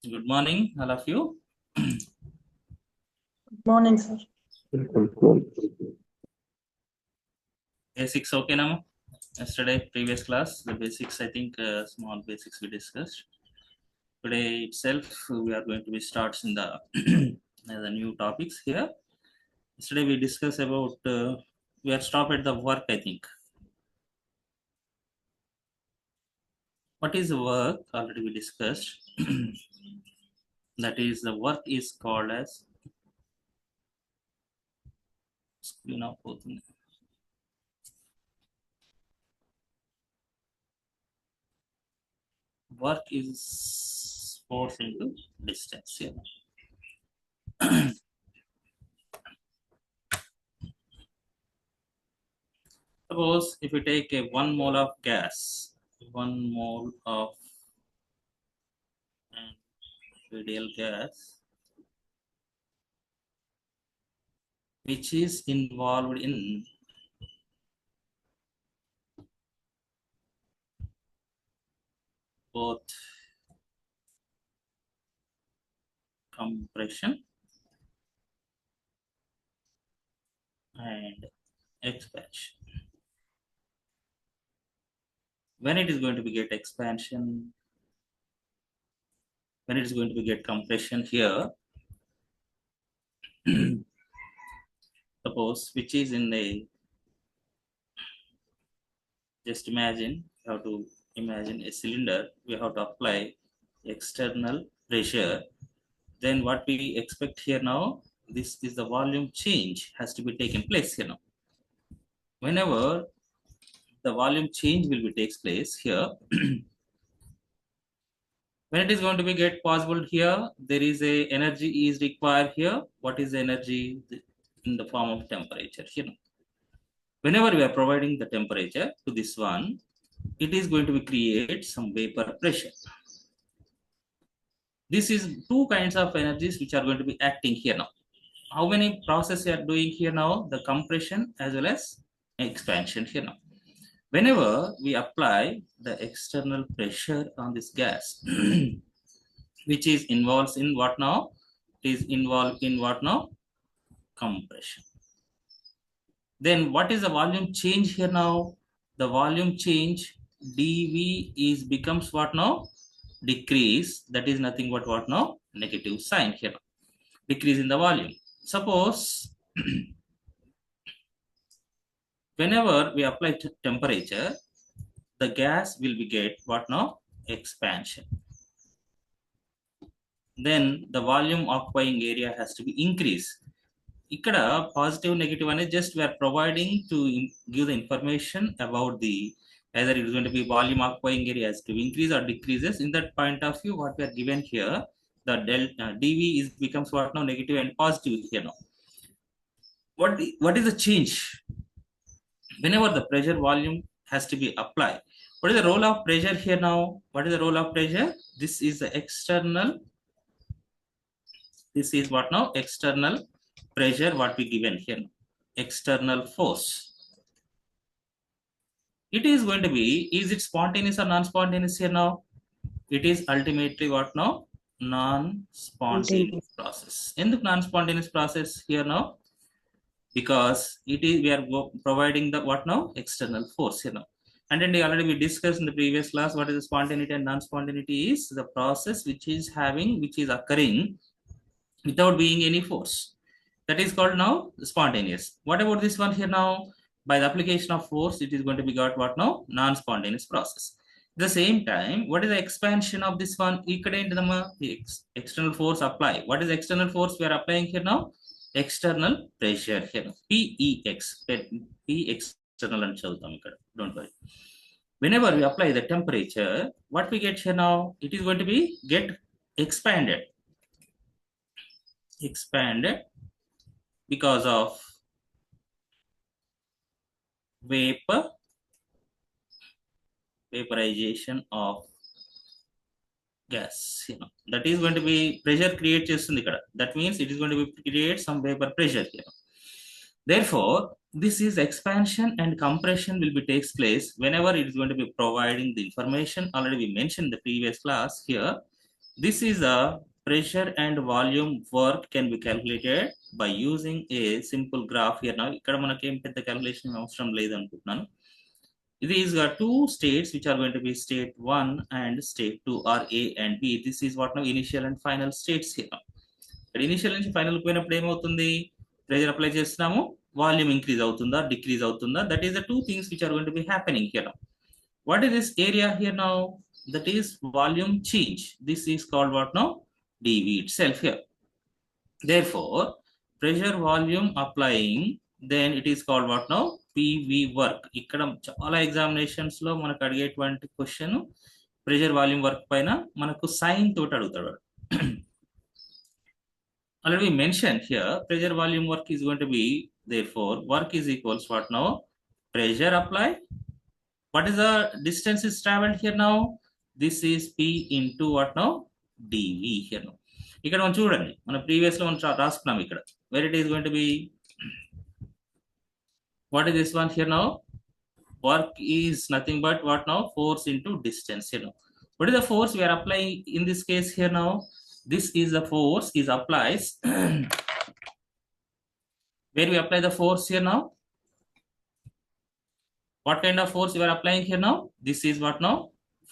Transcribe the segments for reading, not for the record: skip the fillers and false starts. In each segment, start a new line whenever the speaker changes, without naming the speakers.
Good morning, all of you.
Morning, sir.
Basics okay now? Yesterday, previous class, the basics, I think small basics we discussed. Today itself, we are going to be starts in the, the new topics here. Yesterday we discussed about, we have stopped at the work, I think. What is the work? Already we discussed. That is, the work is called as, work is force into distance here. Suppose if we take a 1 mole of gas, 1 mole of ideal gas, which is involved in both compression and expansion. When it is going to be get expansion, when it is going to be get compression here, suppose which is in the, just imagine, you have to imagine a cylinder, we have to apply external pressure. Then what we expect here now, this is the volume change has to be taken place here now. Whenever the volume change will be takes place here, when it is going to be get possible here, there is a energy is required here. What is the energy? In the form of temperature here. Whenever we are providing the temperature to this one, it is going to be create some vapor pressure. This is two kinds of energies which are going to be acting here now. How many processes you are doing here now? The compression as well as expansion here now. Whenever we apply the external pressure on this gas, which is involved in what now? It is involved in what now? Compression. Then what is the volume change here now? The volume change dV is becomes what now? Decrease. That is nothing but what now? Negative sign here. Decrease in the volume. Suppose whenever we apply temperature, the gas will be get what now? Expansion. Then the volume occupying area has to be increased. Ikkada positive negative and just we are providing to give the information about the either it is going to be volume occupying area has to increase or decreases. In that point of view, what we are given here, the delta dV is becomes what now? Negative and positive here now. What is the change? Whenever the pressure volume has to be applied, what is the role of pressure here now? What is the role of pressure? This is the external. This is what now? External pressure what we given here, external force. It is going to be, is it spontaneous or non-spontaneous here now? It is ultimately what now? Non-spontaneous process. In the non-spontaneous process here now, because it is we are providing the what now? External force here now. And then already we discussed in the previous class what is the spontaneity and non-spontaneity is the process which is occurring without being any force. That is called now spontaneous. What about this one here now? By the application of force, it is going to be got what now? Non-spontaneous process. At the same time, what is the expansion of this one? The external force apply. What is the external force we are applying here now? External pressure here. PEX. P external and don't worry. Whenever we apply the temperature, what we get here now? It is going to be get expanded. Expanded because of vaporization of gas. That is going to be pressure creates that means it is going to be create some vapor pressure here. Therefore, this is expansion and compression will be takes place whenever it is going to be providing the information. Already we mentioned in the previous class here. This is a pressure and volume work can be calculated by using a simple graph here. Now ఇక్కడ మనకి ఏం పెద్ద calculation అవసరం లేదు అనుకుంటున్నాను. These are two states which are going to be state 1 and state 2 or A and B. This is what now initial and final states here. Initial and final పోయినప్పుడు ఏమవుతుంది, pressure apply చేస్తున్నాము, volume increase అవుతుందా decrease అవుతుందా, that is the two things which are going to be happening here. What is this area here now? That is volume change. This is called what now? dV itself here. Therefore, pressure volume applying, then it is called what now? PV work. ఇక్కడ చాలా examinations లో మనకు అడిగేటువంటి question pressure volume work పైన మనకు sign తోటి అడుగుతాడు. Already we mentioned here, pressure volume work is going to be, therefore, work is equals what now? Pressure applied. What is the distance is traveled here now? This is P into what now? dV here now. ఇక్కడ మనం చూడండి, మన previous లో మనం రాసుకున్నాం ఇక్కడ, where it is going to be, what is this one here now? Work is nothing but what now? Force into distance here now. What is the force we are applying in this case here now? This is the force is applies where we apply the force here now. What kind of force you are applying here now? This is what now?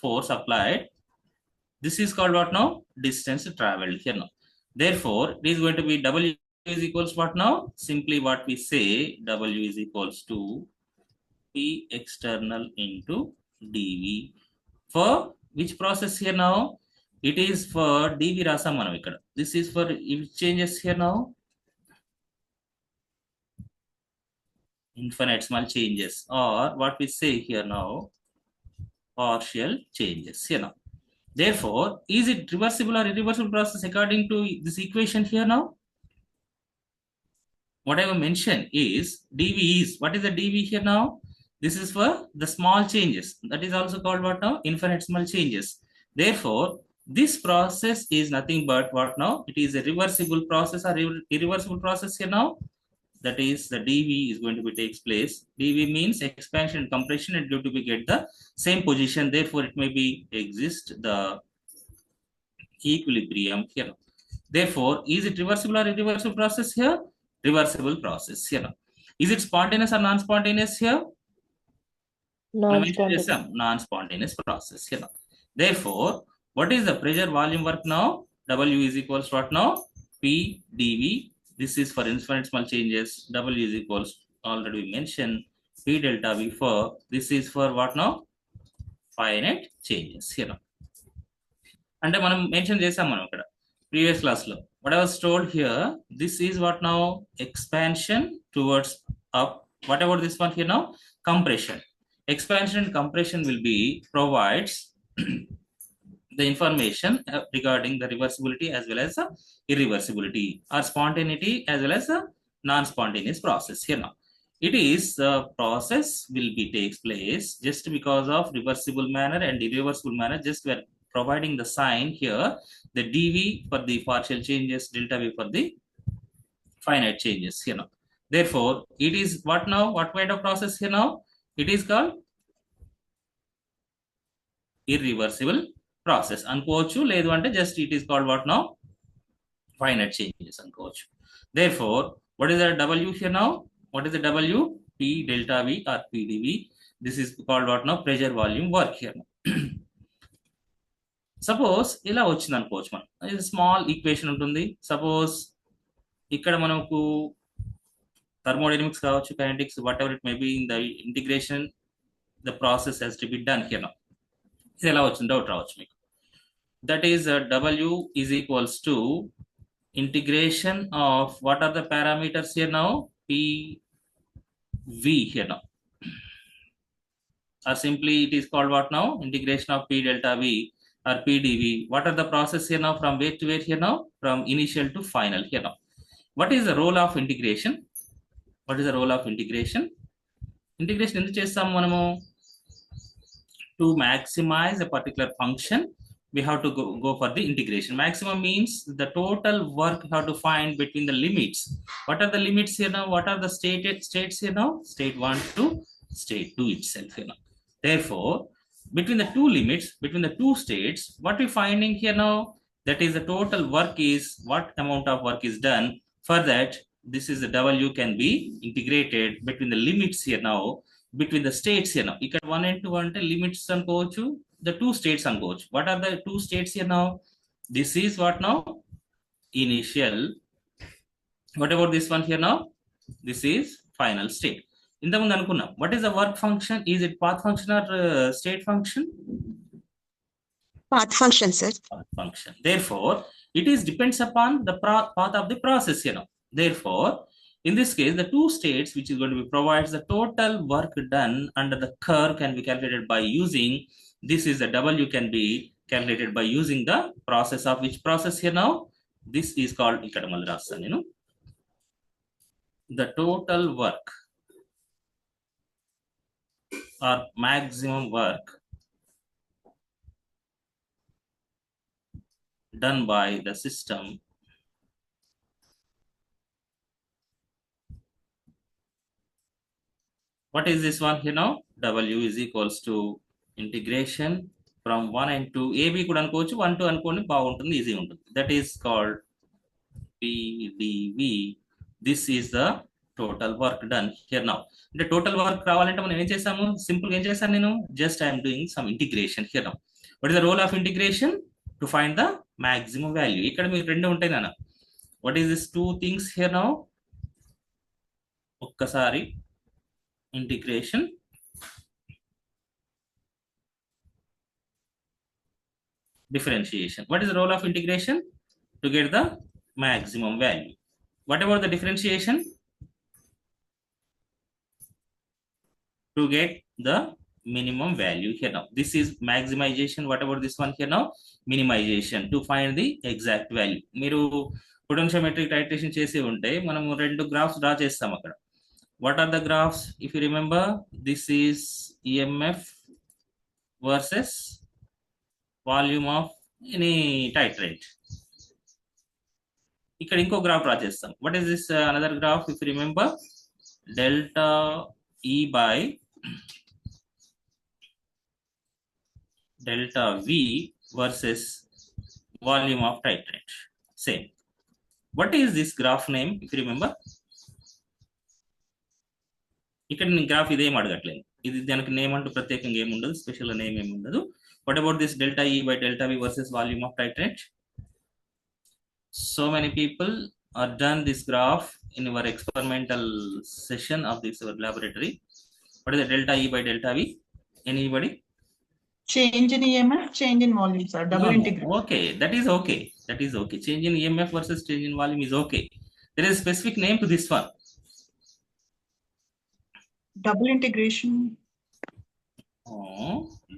Force applied. This is called what now? Distance traveled here now. Therefore, it is going to be W is equals what now? Simply what we say, W is equals to P external into dV. For which process here now? It is for dV rasa manam ikkada. This is for if changes here now. Infinitesimal changes, or what we say here now, partial changes here now. Therefore, is it reversible or irreversible process according to this equation here now? What I have mentioned is dV is, what is the dV here now? This is for the small changes, that is also called what now? Infinitesimal changes. Therefore, this process is nothing but what now? It is a reversible process or irreversible process here now. That is the dV is going to be takes place. dV means expansion and compression, and due to be get the same position. Therefore, it may be exist the equilibrium here. Therefore, is it reversible or irreversible process here? Reversible process here. Is it spontaneous or non-spontaneous here?
Non-spontaneous.
Non-spontaneous process here. Therefore, what is the pressure volume work now? W is equals to what now? P dV. This is for infinitesimal changes. W is equals, already mentioned, P delta V for, this is for what now? Finite changes here. అంటే మనం mention చేసాం మనం ఇక్కడ previous class లో. What I was told here, this is what now? Expansion towards up. What about this one here now? Compression. Expansion and compression will be provides the information regarding the reversibility as well as the irreversibility, or spontaneity as well as the non-spontaneous process here now. It is the process will be takes place just because of reversible manner and irreversible manner. Just we are providing the sign here, the dV for the partial changes, delta V for the finite changes here now. Therefore, it is what now? What kind of process here now? It is called irreversible process అనుకోవచ్చు, లేదు అంటే just it is called what now? Finite changes అనుకోవచ్చు. Therefore, what is the W here now? What is the W? P delta V or P dV. This is called what now? Pressure volume work here now. Suppose ఇలా వచ్చింది అనుకోవచ్చు, మనం ఇది small equation ఉంటుంది. Suppose ఇక్కడ మనకు thermodynamics కావచ్చు, kinetics, what ever it may be, in the integration the process has to be done here now. ఇది ఎలా వచ్చింది డౌట్ రావచ్చు మీకు. That is W is equals to integration of what are the parameters here now? P V here now, or simply it is called what now? Integration of P delta V or P dV. What are the process here now? From where to where here now? From initial to final here now. What is the role of integration? What is the role of integration? Integration ఎందుకు చేస్తాం మనము? To maximize a particular function, we have to go for the integration. Maximum means the total work you have to find between the limits. What are the limits here now? What are the states here now? State 1 to state 2 itself here now. Therefore, between the two limits, between the two states, what we finding here now? That is the total work is what amount of work is done. For that, this is the W can be integrated between the limits here now, between the states here now. Ikkada 1 and 2 ante limits anukochu, the two states anukochu. What are the two states here now? This is what now? Initial. What about this one here now? This is final state. ఇంతకుముందు అనుకున్నాం, what is the work function? Is it path function or state function?
Path function, sir.
Path function. Therefore, it is depends upon the path of the process, you know. Therefore, in this case, the two states which is going to be provides the total work done under the curve can be calculated by using, this is the W can be calculated by using the process of which process here now? This is called, ikkada malli rasthanu, you know, the total work or maximum work done by the system what is this one here now? W is equals to integration from 1 and 2 AB kuda anukochu 1 2 అనుకోండి బాగుంటుంది, easy ఉంటుంది. That is called PdV. This is the total work done here now. అంటే total work రావాలంటే మనం ఏం చేసాము? Simple గా ఏం చేశాను నేను? Just I am doing some integration here now. What is the role of integration? To find the maximum value. ఇక్కడ మీకు రెండు ఉంటాయి నాన్న. What is this two things here now? ఒక్కసారి integration, differentiation. What is the role of integration? To get the maximum value. What about the differentiation? To get the minimum value here now. This is maximization. What about this one here now? Minimization, to find the exact value. మీరు potentiometric titration చేసి ఉంటే మనము రెండు graphs draw చేస్తాం అక్కడ. What are the graphs? If you remember, this is EMF versus volume of any titrate. ఇక్కడ ఇంకో graph draw చేస్తాం. What is this another graph? If you remember, delta E by delta V versus volume of titrate. Same. What is this graph name? If you remember, ఇక్కడ నేను graph ఇదేం అడగట్లేదు, ఇది దానికి name అంటూ ప్రత్యేకంగా ఏమి ఉండదు, స్పెషల్ నేమ్ ఏమి ఉండదు. What about this delta E by delta V versus volume of titrate? So many people are done this graph in your experimental session of this laboratory. What is the delta E by delta V? Anybody?
Change in EMF, change in volume, sir. Double integration.
Okay, that is okay. That is okay. Change in EMF versus change in volume is okay. There is a specific name to this one.
Double integration.
Oh,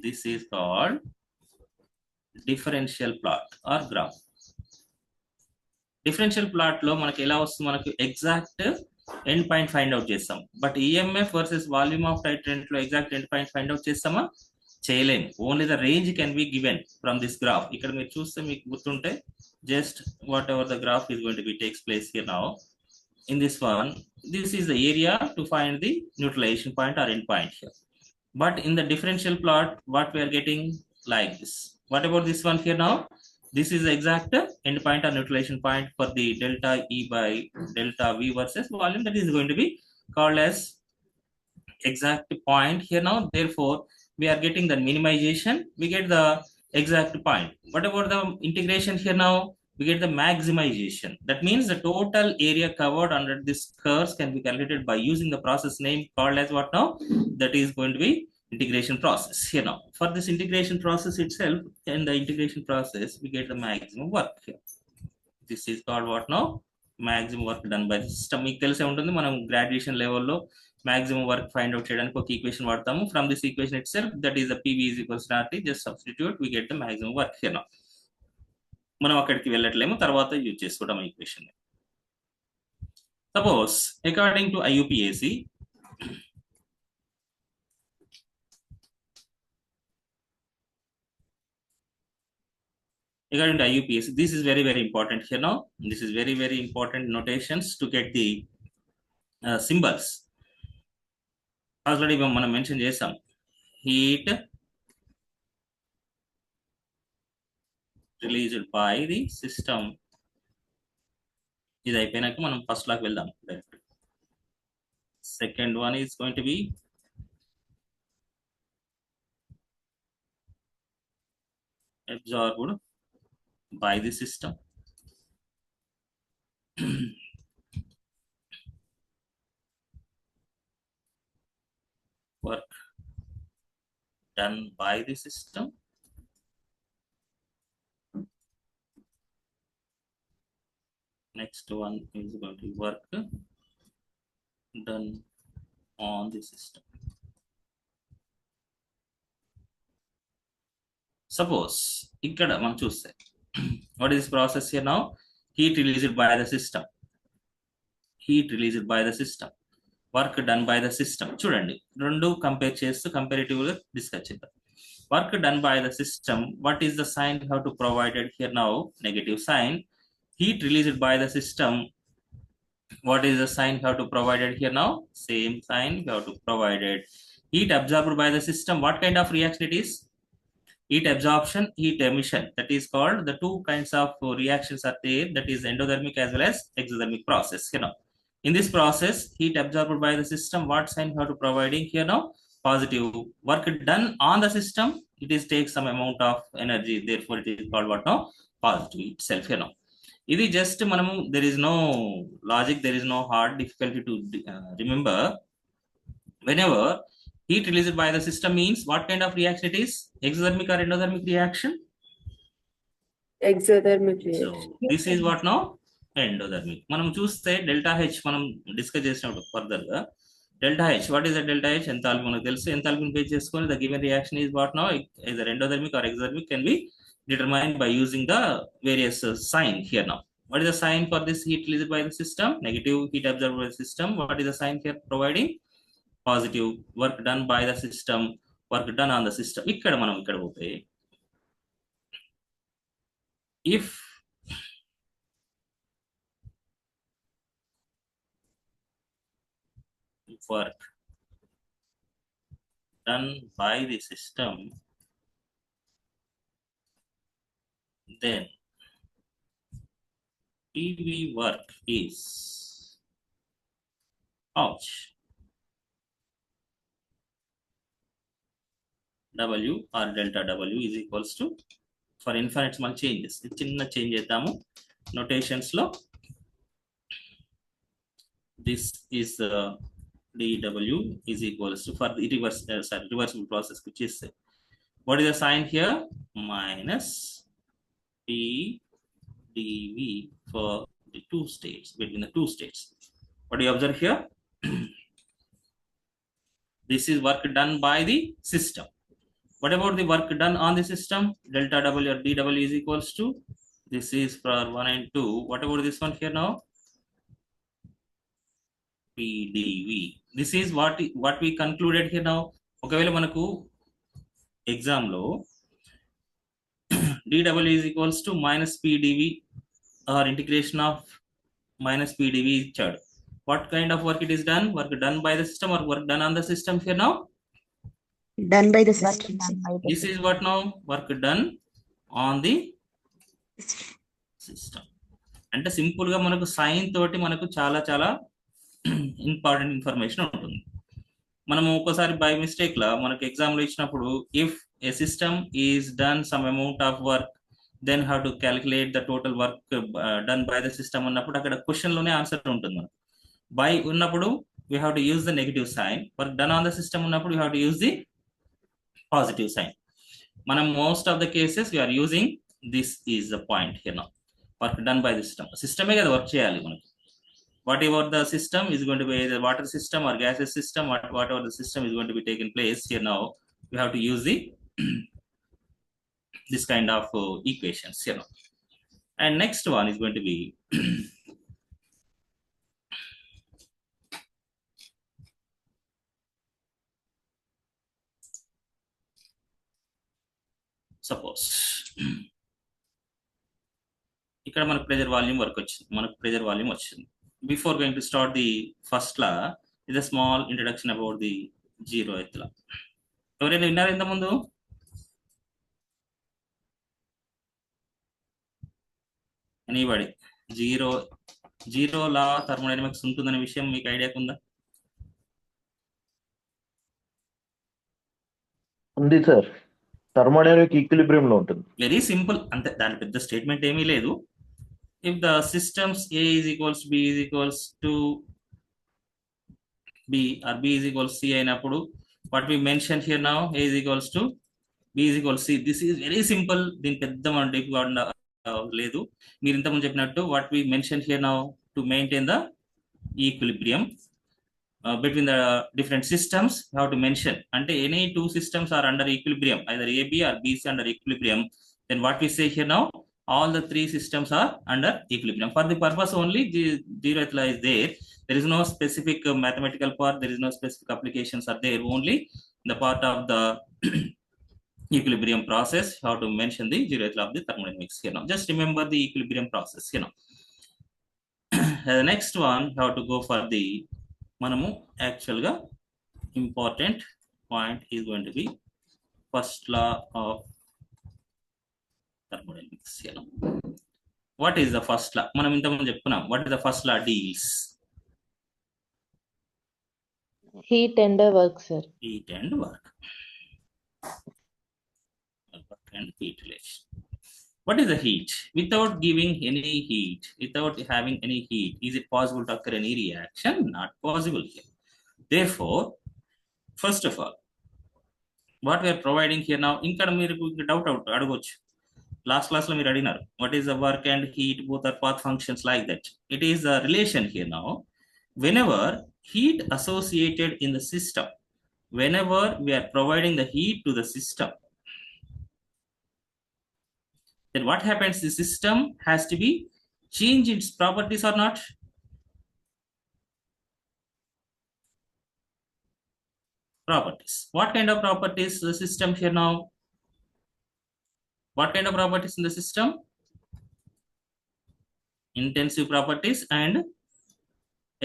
this is called differential plot or graph. Differential plot లో మనకి ఎలా వస్తుంది? మనకు exact end point find out చేస్తాం. But EMF versus volume of titrant లో exact end point find out చేస్తామా? చేయలేము. Only the range can be given from this graph. ఇక్కడ మీరు చూస్తే మీకు గుర్తుంటే just whatever the graph is going to be takes place here now. In this one, this is the area to find the neutralization point or end point here. But in the differential plot, what we are getting like this. What about this one here now? This is the exact end point or neutralization point for the delta E by delta V versus volume. That is going to be called as exact point here now. Therefore, we are getting the minimization. We get the exact point. What about the integration here now? We get the maximization. That means the total area covered under this curve can be calculated by using the process name called as what now? That is going to be integration process here now. For this integration process itself, in the integration process, we get the maximum work here. This is called what now? Maximum work done by the system. మీకు తెలిసే ఉంటుంది, మనం graduation లెవెల్లో maximum work find out చేయడానికి ఒక equation వాడతాము. From this equation itself, that is the PV is equals to RT. Just substitute, we get the maximum work here now. మనం అక్కడికి వెళ్ళట్లేము, తర్వాత యూజ్ చేసుకోవడం equation. Suppose according to IUPAC, according to IUPAC, this is very very important here now. This is very very important notations to get the symbols. Already మనం mention చేసాం. Heat, released by the system. ఇది అయిపోయినాక మనం first లాకి వెళ్దాం direct. Second one is going to B absorbed by the system. Work done by the system. Next one is going to be work done on the system. Suppose ikkada మనం చూస్తే what is this process here now? Heat released by the system. Heat released by the system. Work done by the system. చూడండి రెండు compare చేస్తూ comparative గా discuss చేద్దాం. Work done by the system. What is the sign we have to provided here now? Negative sign. Heat released by the system. What is the sign we have to provided here now? Same sign we have to provided. Heat absorbed by the system. What kind of reaction it is? Heat absorption, heat emission. That is called, the two kinds of reactions are there. That is endothermic as well as exothermic process. You know, in this process, heat absorbed by the system. What sign you have to providing here now? Positive. Work done on the system. It is take some amount of energy. Therefore, it is called what now? Positive itself. You know, ఇది just మనము, there is no logic, there is no hard difficulty to remember. Whenever heat released by the system means what kind of reaction it is? Exothermic or endothermic reaction?
Exothermic reaction.
So this is what now? Endothermic. మనం చూస్తే delta H మనం discuss చేసినప్పుడు further గా delta H, what is the delta H? Enthalpy మనకు తెలుసు. ఎంథాల్పీని base చేసుకొని the given reaction is what now either endothermic or exothermic can be determined by using the various sign here now. What is the sign for this heat released by the system? Negative. Heat absorbed by the system. What is the sign here providing? Positive. Work done by the system. Work done on the system. ఇక్కడ మనం ఇక్కడ పోతే if work done by the system, then PV work is ouch W or delta W is equals to, for infinite small changes, చిన్న change చేద్దాము notations లో. This is dW is equals to, for the reversible process, which is, what is the sign here? Minus P dV for the two states, between the two states. What do you observe here? This is work done by the system. What about the work done on the system? Delta W or dW is equals to, this is for 1 and 2. What about this one here now? PdV. This is what we concluded here now. ఒకవేళ మనకు exam లో dW is equals to minus PdV or integration of minus PdV ichadu. What kind of work it is done? Work done by the system or work done on the system here now?
Done by the system.
This is what now? Work done on the system. అంటే simple గా మనకు sign తోటి మనకు చాలా చాలా important information ఉంటుంది. మనము ఒక్కసారి బై మిస్టేక్ లా మనకు ఎగ్జామ్ లో ఇచ్చినప్పుడు if a system is done some amount of work then have to calculate the total work done by the system అన్నప్పుడు అక్కడ క్వశ్చన్ లోనే ఆన్సర్ ఉంటుంది. మనకు బై ఉన్నప్పుడు we have to use the negative sign, work done on the system ఉన్నప్పుడు we have to use the positive sign. మనం most of the cases we are using this is the point here now. Work done by the system, సిస్టమే కదా work చేయాలి మనకు. Whatever the system is going to be, either water system or gaseous system, whatever the system is going to be taken place here now, we have to use the this kind of equations here now. And next one is going to be suppose ఇక్కడ మనకు pressure volume work వచ్చింది, మనకు pressure volume వచ్చింది. Before going to start the first law, is a small introduction about the zeroth law. ఎవరైనా విన్నారా ఇంత ముందు? Anybody zero లా thermodynamics ఉంటుందనే విషయం మీకు ఐడియా ఉందా?
ఉంది సార్, థర్మోడైనమిక్ ఈక్విలిబ్రియం లో ఉంటుంది.
వెరీ సింపుల్, అంతే, దాని పెద్ద స్టేట్మెంట్ ఏమీ లేదు. If the systems A is equals B is equals to B or B is equals C అయినప్పుడు what we mentioned here now, A is equals to B is equals C. This is very simple. దీని పెద్ద deep గా లేదు. మీరు ఇంతకుముందు చెప్పినట్టు what we mentioned here now to maintain the equilibrium between the different systems, you have to mention ante any two systems are under equilibrium, either AB or BC under equilibrium, then what we say here now, all the three systems are under equilibrium. For the purpose only, Jl&Dl is there. There is no specific mathematical part, there is no specific applications are there, only the part of the equilibrium process you have to mention the Jl&Dl of the thermodynamics here now. Just remember the equilibrium process, you know. The next one you have to go for the మనము యాక్చువల్గా important point is going to be first law of thermodynamics. What is the first law? మనం ఇంతకుముందు చెప్పుకున్నాం. What is the first law deals?
Heat and work, sir.
Heat and work. Work and heat relation. What is the heat? Without giving any heat, without having any heat, is it possible to occur any reaction? Not possible here. Therefore, first of all, what we are providing here now, in మీరు doubt అడగొచ్చు. Last class లో మీరు అడిగినారు, what is the work and heat? Both are path functions like that. It is a relation here now. Whenever heat associated in the system, whenever we are providing the heat to the system, then what happens? The system has to be changed its properties or not? Properties. What kind of properties the system here now? What kind of properties in the system? Intensive properties and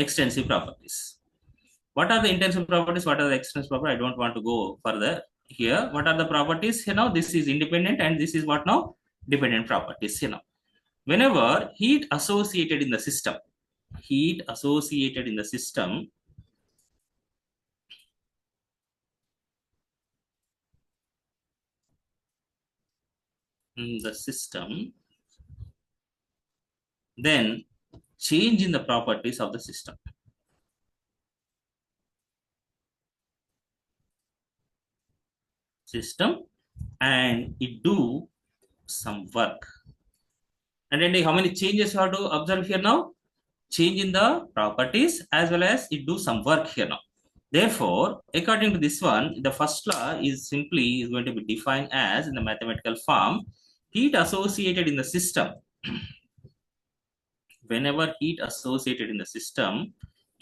extensive properties. What are the intensive properties? What are the extensive properties? I don't want to go further here. What are the properties here now? This is independent and this is what now? Dependent properties, you know. Whenever heat associated in the system, heat associated in the system, then change in the properties of the system. And it do some work. And then how many changes you have to observe here now? Change in the properties as well as it do some work here now. Therefore, according to this one, the first law is simply going to be defined as, in the mathematical form, heat associated in the system. Whenever heat associated in the system,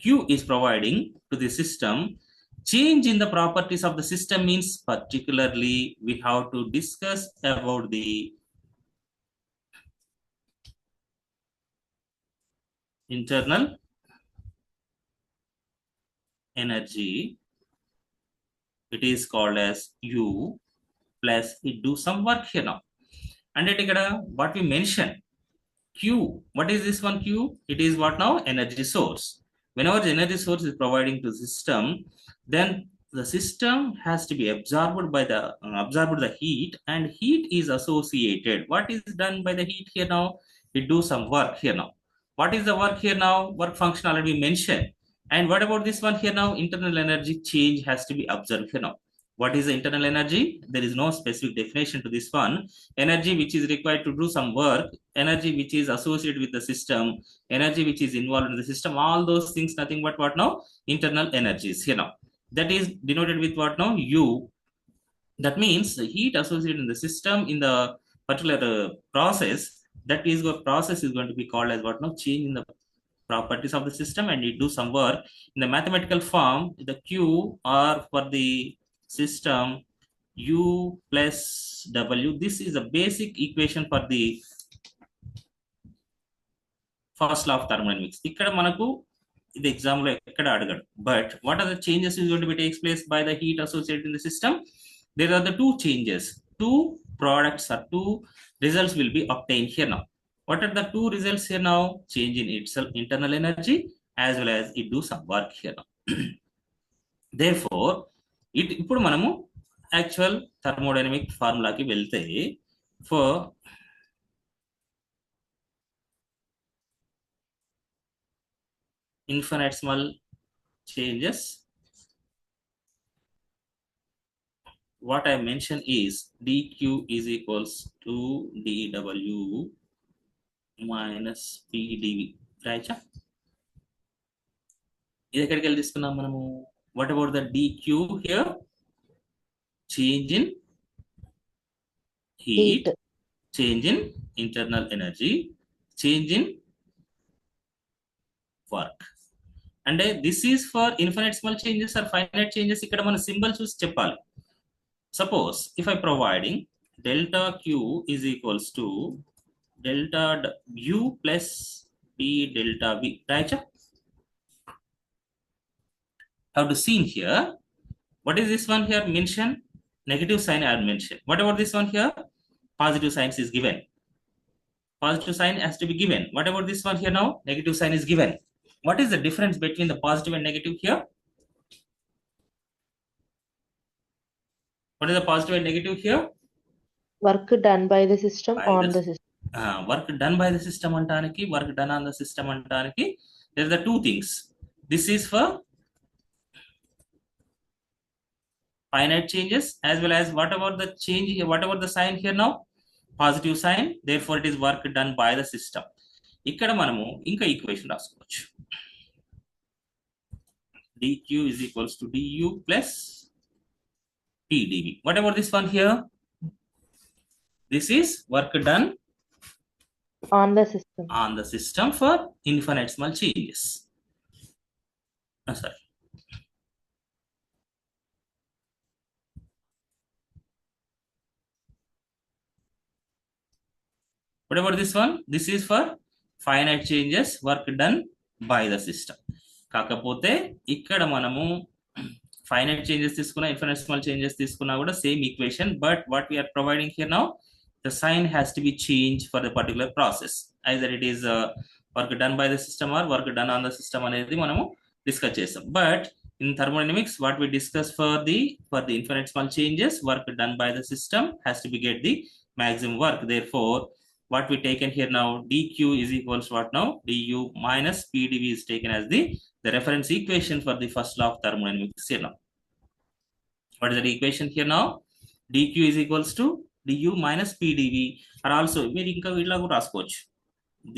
Q is providing to the system, change in the properties of the system means particularly we have to discuss about the internal energy. It is called as U plus it do some work here now. And what we mentioned, Q, what is this one Q? It is what now? Energy source. Whenever the energy source is providing to the system, then the system has to be absorbed by the heat, and heat is associated. What is done by the heat here now? It do some work here now. What is the work here now? Work function already mentioned. And what about this one here now? Internal energy change has to be observed here now. What is the internal energy? There is no specific definition to this one. Energy which is required to do some work, energy which is associated with the system, energy which is involved in the system, all those things, nothing but what now? Internal energies here now. That is denoted with what now? U. That means the heat associated in the system in the particular process, that is what process is going to be called as what now? Change in the properties of the system, and it do some work. In the mathematical form, the Q are for the system U plus W. This is a basic equation for the first law of thermodynamics. Ikkada manaku the exam lo ekkada adagadu. But what are the changes is going to be takes place by the heat associated in the system? There are the two changes. Two products or two results will be obtained here now. What are the two results here now? Change in itself internal energy as well as it do some work here now. Therefore ఇప్పుడు మనము actual thermodynamic ఫార్ములాకి వెళ్తే for infinitesimal changes, what I mentioned is dq is equals to dw minus pdv, right? ఇది ఎక్కడికి వెళ్ళి తీసుకున్నాం మనము? What about the dq here? Change in heat, change in internal energy, change in work. And this is for infinitesimal changes or finite changes. ఇక్కడ మన symbol చూసి చెప్పాలి. Suppose if I providing delta q is equals to delta u plus p delta v, right? How to see here? What is this one here mentioned? Negative sign I mentioned. What about this one here? Positive signs is given. Positive sign has to be given. What about this one here now? Negative sign is given. What is the difference between the positive and negative here? What is the positive and negative here?
Work done by the system on the system.
Work done by the system antaniki, work done on the system antaniki. There are the two things. This is for finite changes as well as whatever the change here, whatever the sign here now, positive sign, therefore it is work done by the system. ఇక్కడ మనము ఇంకా equation రాసుకోవచ్చు. dq is equals to du plus pdv. What about this one here? This is work done
On the system.
on the system for infinitesimal changes. Sorry. What about this one? This is for finite changes, work done by the system. కాకపోతే ఇక్కడ మనము finite changes తీసుకున్నా, infinitesimal changes తీసుకున్నా కూడా same equation, but what we are providing here now, the sign has to be changed for the particular process. Either it is work done by the system or work done on the system అనేది మనము discuss చేస్తాం. But in thermodynamics, what we discuss for the infinitesimal changes, work done by the system has to be get the maximum work. Therefore, what we taken here now, dq is equals what now? Du minus pdv is taken as the reference equation for the first law of thermodynamics here now. What is the equation here now? dq is equals to du minus pdv, or also మీరు ఇంకా వీటిలో కూడా రాసుకోవచ్చు.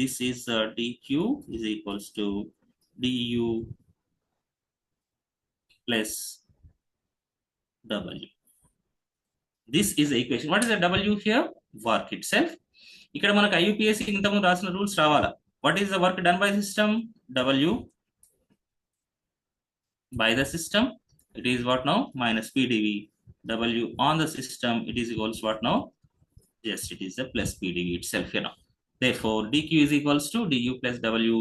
This is dq is equals to du plus w. This is the equation. What is the w here? Work itself. ఇక్కడ మనకు IUPAC ఇంతకుముందు రాసిన rules రావాలా. What is the work done by the system? W by the system, it is what now? Minus PdV. W on the system, it is equals what now? Yes, it is the plus PdV itself here now. Therefore, dq is equals to du plus W.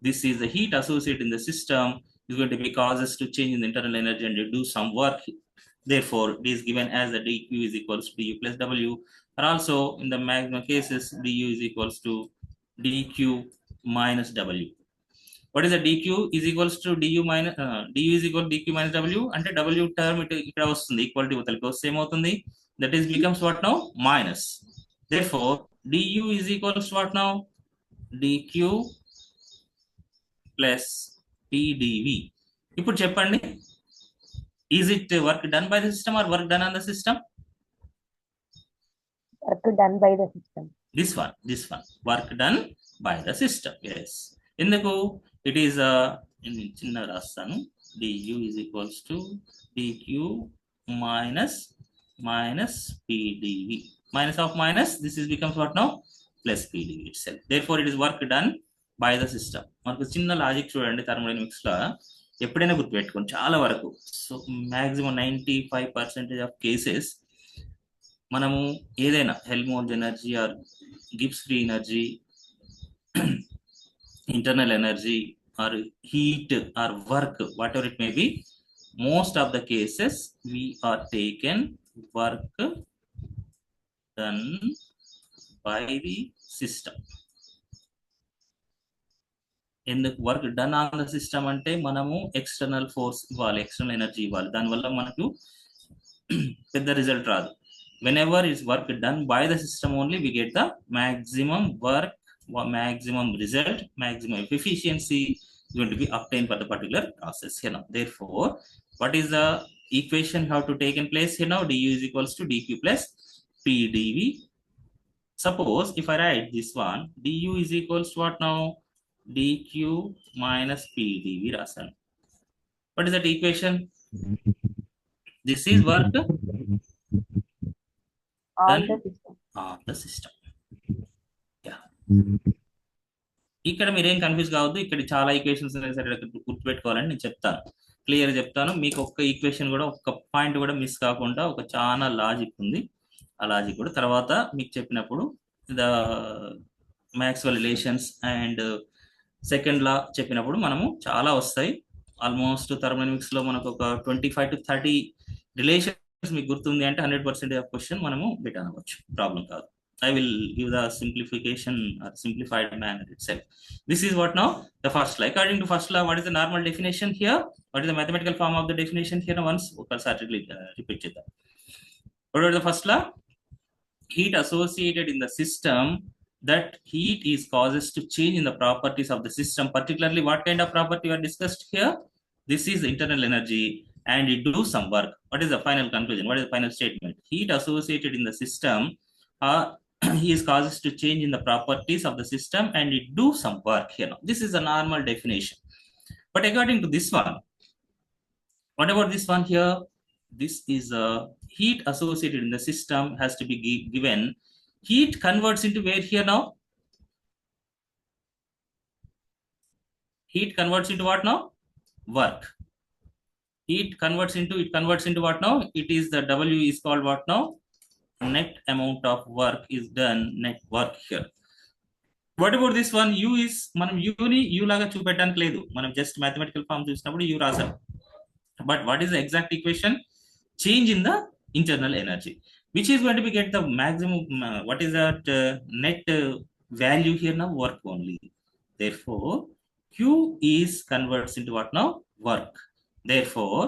This is the heat associated in the system is going to be causes to change in the internal energy and to do some work. Therefore, it is given as the dq is equals to du plus W. And also in the maximum cases, du is equals to dq minus W. What is the dq is equals to du minus du is equal to dq minus W, అంటే W term ఇక్కడ వస్తుంది, equality ఉతలికి వస్తే ఏమవుతుంది? That is becomes what now? Minus. Therefore, du is equals to what now? dq plus pdv. ఇప్పుడు చెప్పండి, is it work done by the system or work done on the system?
Work done by the system.
This one, work done by the system. Yes. ఎందుకు? It is చిన్న రాస్తాను. du is equals to dq minus pdv. Minus of minus, this is becomes what now? Plus pdv itself. Therefore, it is work done by the system. మనకు చిన్న logic చూడండి thermodynamics లో ఎప్పుడైనా గుర్తుపెట్టుకోండి చాలా వరకు. సో మాక్సిమం 95% ఆఫ్ కేసెస్ మనము ఏదైనా Helmholtz energy or Gibbs free energy, internal energy or heat or work, whatever it may be, most of the cases we are taken work done by the system. ఎందుకు work done on the system అంటే మనము external force ఇవ్వాలి, external energy ఇవ్వాలి, దానివల్ల మనకు పెద్ద result రాదు. Whenever is work done by the system only, we get the maximum work, maximum result, maximum efficiency is going to be obtained for the particular process here now. Therefore, what is the equation how to take in place here now? Du is equals to dq plus pdv. Suppose if I write this one, du is equals to what now? dq minus pdv rasan. What is that equation? This is work
On
done
the system.
on the system. Yeah. ఇక్కడ మీరేం confuse కావద్దు, ఇక్కడ చాలా equations గుర్తుపెట్టుకోవాలని నేను చెప్తాను, clear చెప్తాను. మీకు ఒక్క ఈక్వేషన్ కూడా ఒక్క పాయింట్ కూడా మిస్ కాకుండా ఒక చాలా లాజిక్ ఉంది, ఆ లాజిక్ కూడా తర్వాత మీకు చెప్పినప్పుడు the Maxwell relations and second లా చెప్పినప్పుడు మనము చాలా వస్తాయి. ఆల్మోస్ట్ థర్మోడైనమిక్స్ లో మనకు ఒక 25 to 30 రిలేషన్స్ మీకు గుర్తుంది అంటే 100% ఆఫ్ క్వశ్చన్ మనము బెట్ అనవచ్చు, ప్రాబ్లం కాదు. I will give the simplification or simplified manner itself. This is what now the first law. According to first law, what is the normal definition here? What is the mathematical form of the definition here? Once repeat it. What is the first law? Heat associated in the system, that heat is causes to change in the properties of the system. Particularly, what kind of property we are discussed here? This is internal energy, and it do some work. What is the final conclusion? What is the final statement? Heat associated in the system he is causes to change in the properties of the system, and it do some work here. This is a normal definition. But according to this one, what about this one here? This is a heat associated in the system has to be given. Heat converts into where here now? Heat converts into what now? Work. Heat converts into what now? It is the W is called what now? Net amount of work is done, net work here. What about this one? U is మనం u ని u లాగా చూపెట్టడానికి లేదు, మనం just mathematical form చూసినప్పుడు u రాసాం. But what is the exact equation? Change in the internal energy, which is going to be get the maximum what is that net value here now? Work only. Therefore q is converts into what now? Work. Therefore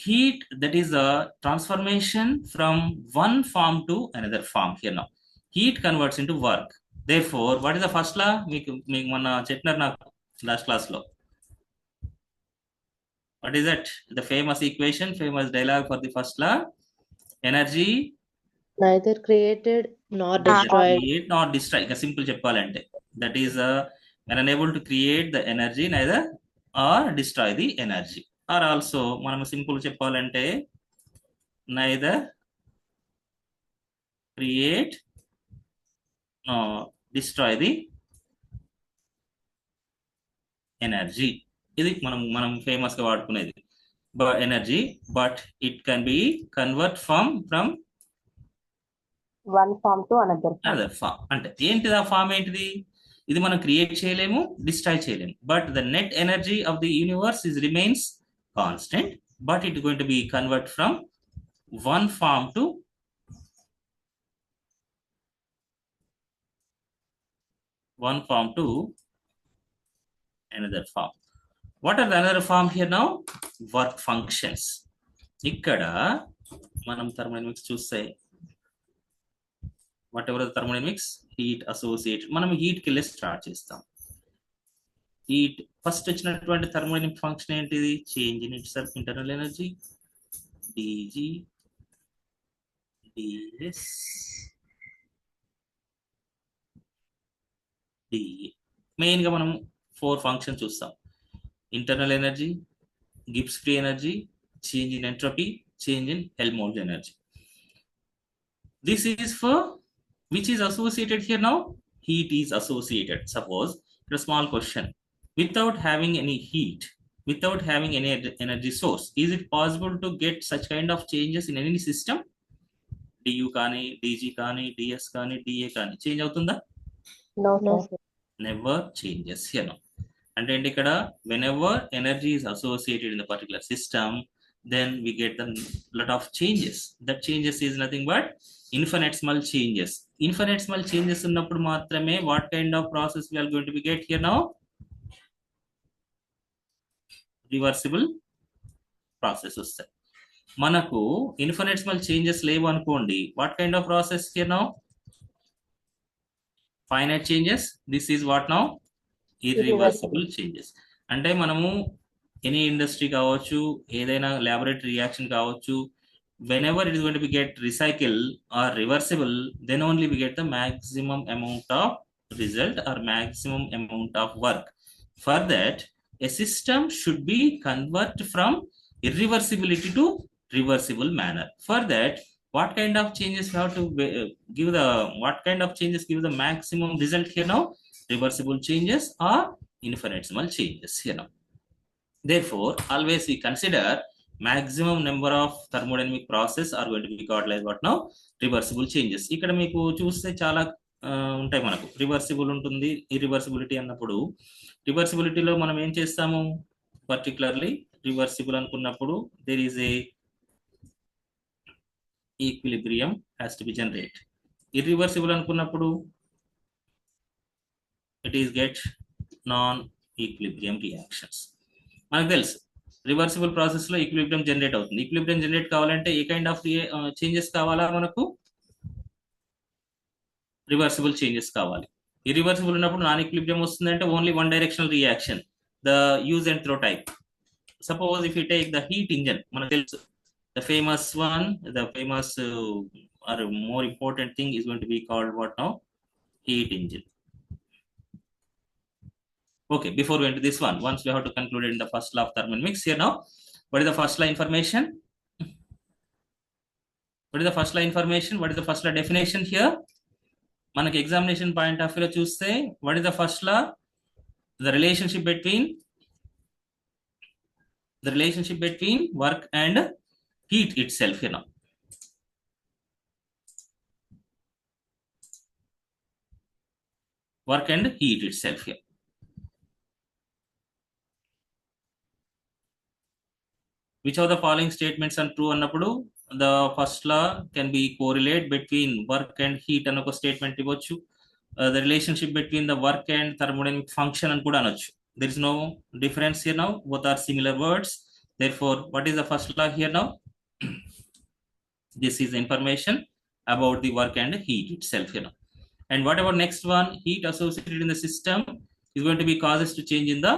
heat, that is a transformation from one form to another form here now. Heat converts into work. Therefore, what is the first law? Meeku manna chepnaru na last class lo. What is that? The famous equation, famous dialogue for the first law. Energy
neither created nor destroyed.
Create nor destroy. Ika simple cheppalante. That is when unable to create the energy, neither or destroy the energy. Or also మనము simple చెప్పాలంటే neither create nor destroy the energy. ఇది మనం famous గా వాడుకునేది energy, but it can be convert from
one form to another
form. అంటే ఏంటిది ఆ form ఏంటిది? ఇది మనం క్రియేట్ చేయలేము, డిస్ట్రాయ్ చేయలేము, but the net energy of the universe is remains constant, but it is going to be convert from one form to another form. What are the another form here now? Work functions. ikkada manam thermodynamics chuste whatever the thermodynamics, heat associated, manam heat ki less start chestam. Heat first వచ్చినటువంటి thermodynamic function ఏంటిది? Change in it's internal energy, dg ds dE. Main గా మనం 4 function చూస్తాం: internal energy, Gibbs free energy, change in entropy, change in Helmholtz energy. This is for which is associated here now? Heat is associated. Suppose a small question: without having any heat, without having any energy source, is it possible to get such kind of changes in any system? du కానీ dg కానీ ds కానీ da కానీ change అవుతుందా?
No sir.
Never changes here now. అంటే ఏంటి ఇక్కడ? whenever energy is associated in the particular system, then we get the lot of changes. That changes is nothing but infinitesimal changes. Infinitesimal changes ఉన్నప్పుడు మాత్రమే what kind of process we are going to be get here now? Reversible process వస్తాయి. మనకు infinitesimal changes లేవు అనుకోండి, what kind of process here now? Finite changes. This is what now? Irreversible changes. అంటే మనము any industry కావచ్చు, ఏదైనా laboratory reaction కావచ్చు, whenever it is going to be get recycle or reversible, then only we get the maximum amount of result or maximum amount of work. For that, a system should be convert from irreversibility to reversible manner. For that, what kind of changes we have to give the, what kind of changes give the maximum result here now? Reversible changes or infinitesimal changes here now. Therefore, always we consider maximum number of thermodynamic process are going to be called like what now? Reversible changes. ఇక్కడ మీకు చూస్తే చాలా ఉంటాయి. మనకు reversible ఉంటుంది, ఇర్రివర్సిబిలిటీ అన్నప్పుడు రివర్సిబిలిటీలో మనం ఏం చేస్తాము? పర్టికులర్లీ రివర్సిబుల్ అనుకున్నప్పుడు there is a equilibrium has to be generate. Irreversible అనుకున్నప్పుడు it is get non equilibrium reactions. మనకు తెలుసు రివర్సిబుల్ ప్రాసెస్ లో ఈక్విలిబ్రియం జనరేట్ అవుతుంది. ఈక్విలిబ్రియం జనరేట్ కావాలంటే ఏ కైండ్ ఆఫ్ చేంజెస్ కావాలా? మనకు రివర్సిబుల్ చేంజెస్ కావాలి. ఇర్రివర్సిబుల్ ఉన్నప్పుడు నాన్ ఈక్విలిబ్రియం వస్తుందంటే only one directional reaction, the use and throw type. Suppose if you take the heat engine, మనకు తెలుసు the famous one, the famous are more important thing is going to be called what now? Heat engine. Okay, before we enter this one, once we have to conclude in the first law of thermodynamics here now, what is the first law information? What is the first law information? What is the first law definition here? Manaki examination point of view chuste, what is the first law? The relationship between work and heat itself here now. Work and heat itself here. Which of the following statements are true annappudu? The first law can be correlate between work and heat anoko statement ivochu. The relationship between the work and thermodynamic function an kuda anochu. There is no difference here now, both are similar words. Therefore, what is the first law here now? This is information about the work and heat itself here now. And what about next one? Heat associated in the system is going to be causes to change in the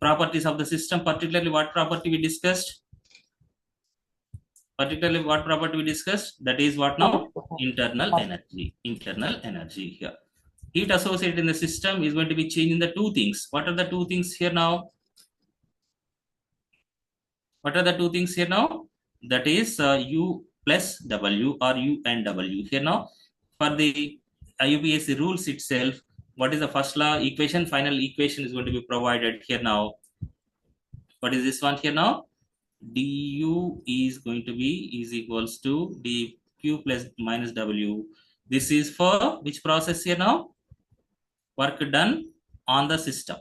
properties of the system. Particularly what property we discussed? That is what now? Internal energy here. Heat associated in the system is going to be changing the two things. What are the two things here now? That is U plus W or U and W here now. For the IUPAC rules itself, what is the first law equation? Final equation is going to be provided here now. What is this one here now? Du is going to be is equals to dq plus minus W. This is for which process here now? Work done on the system.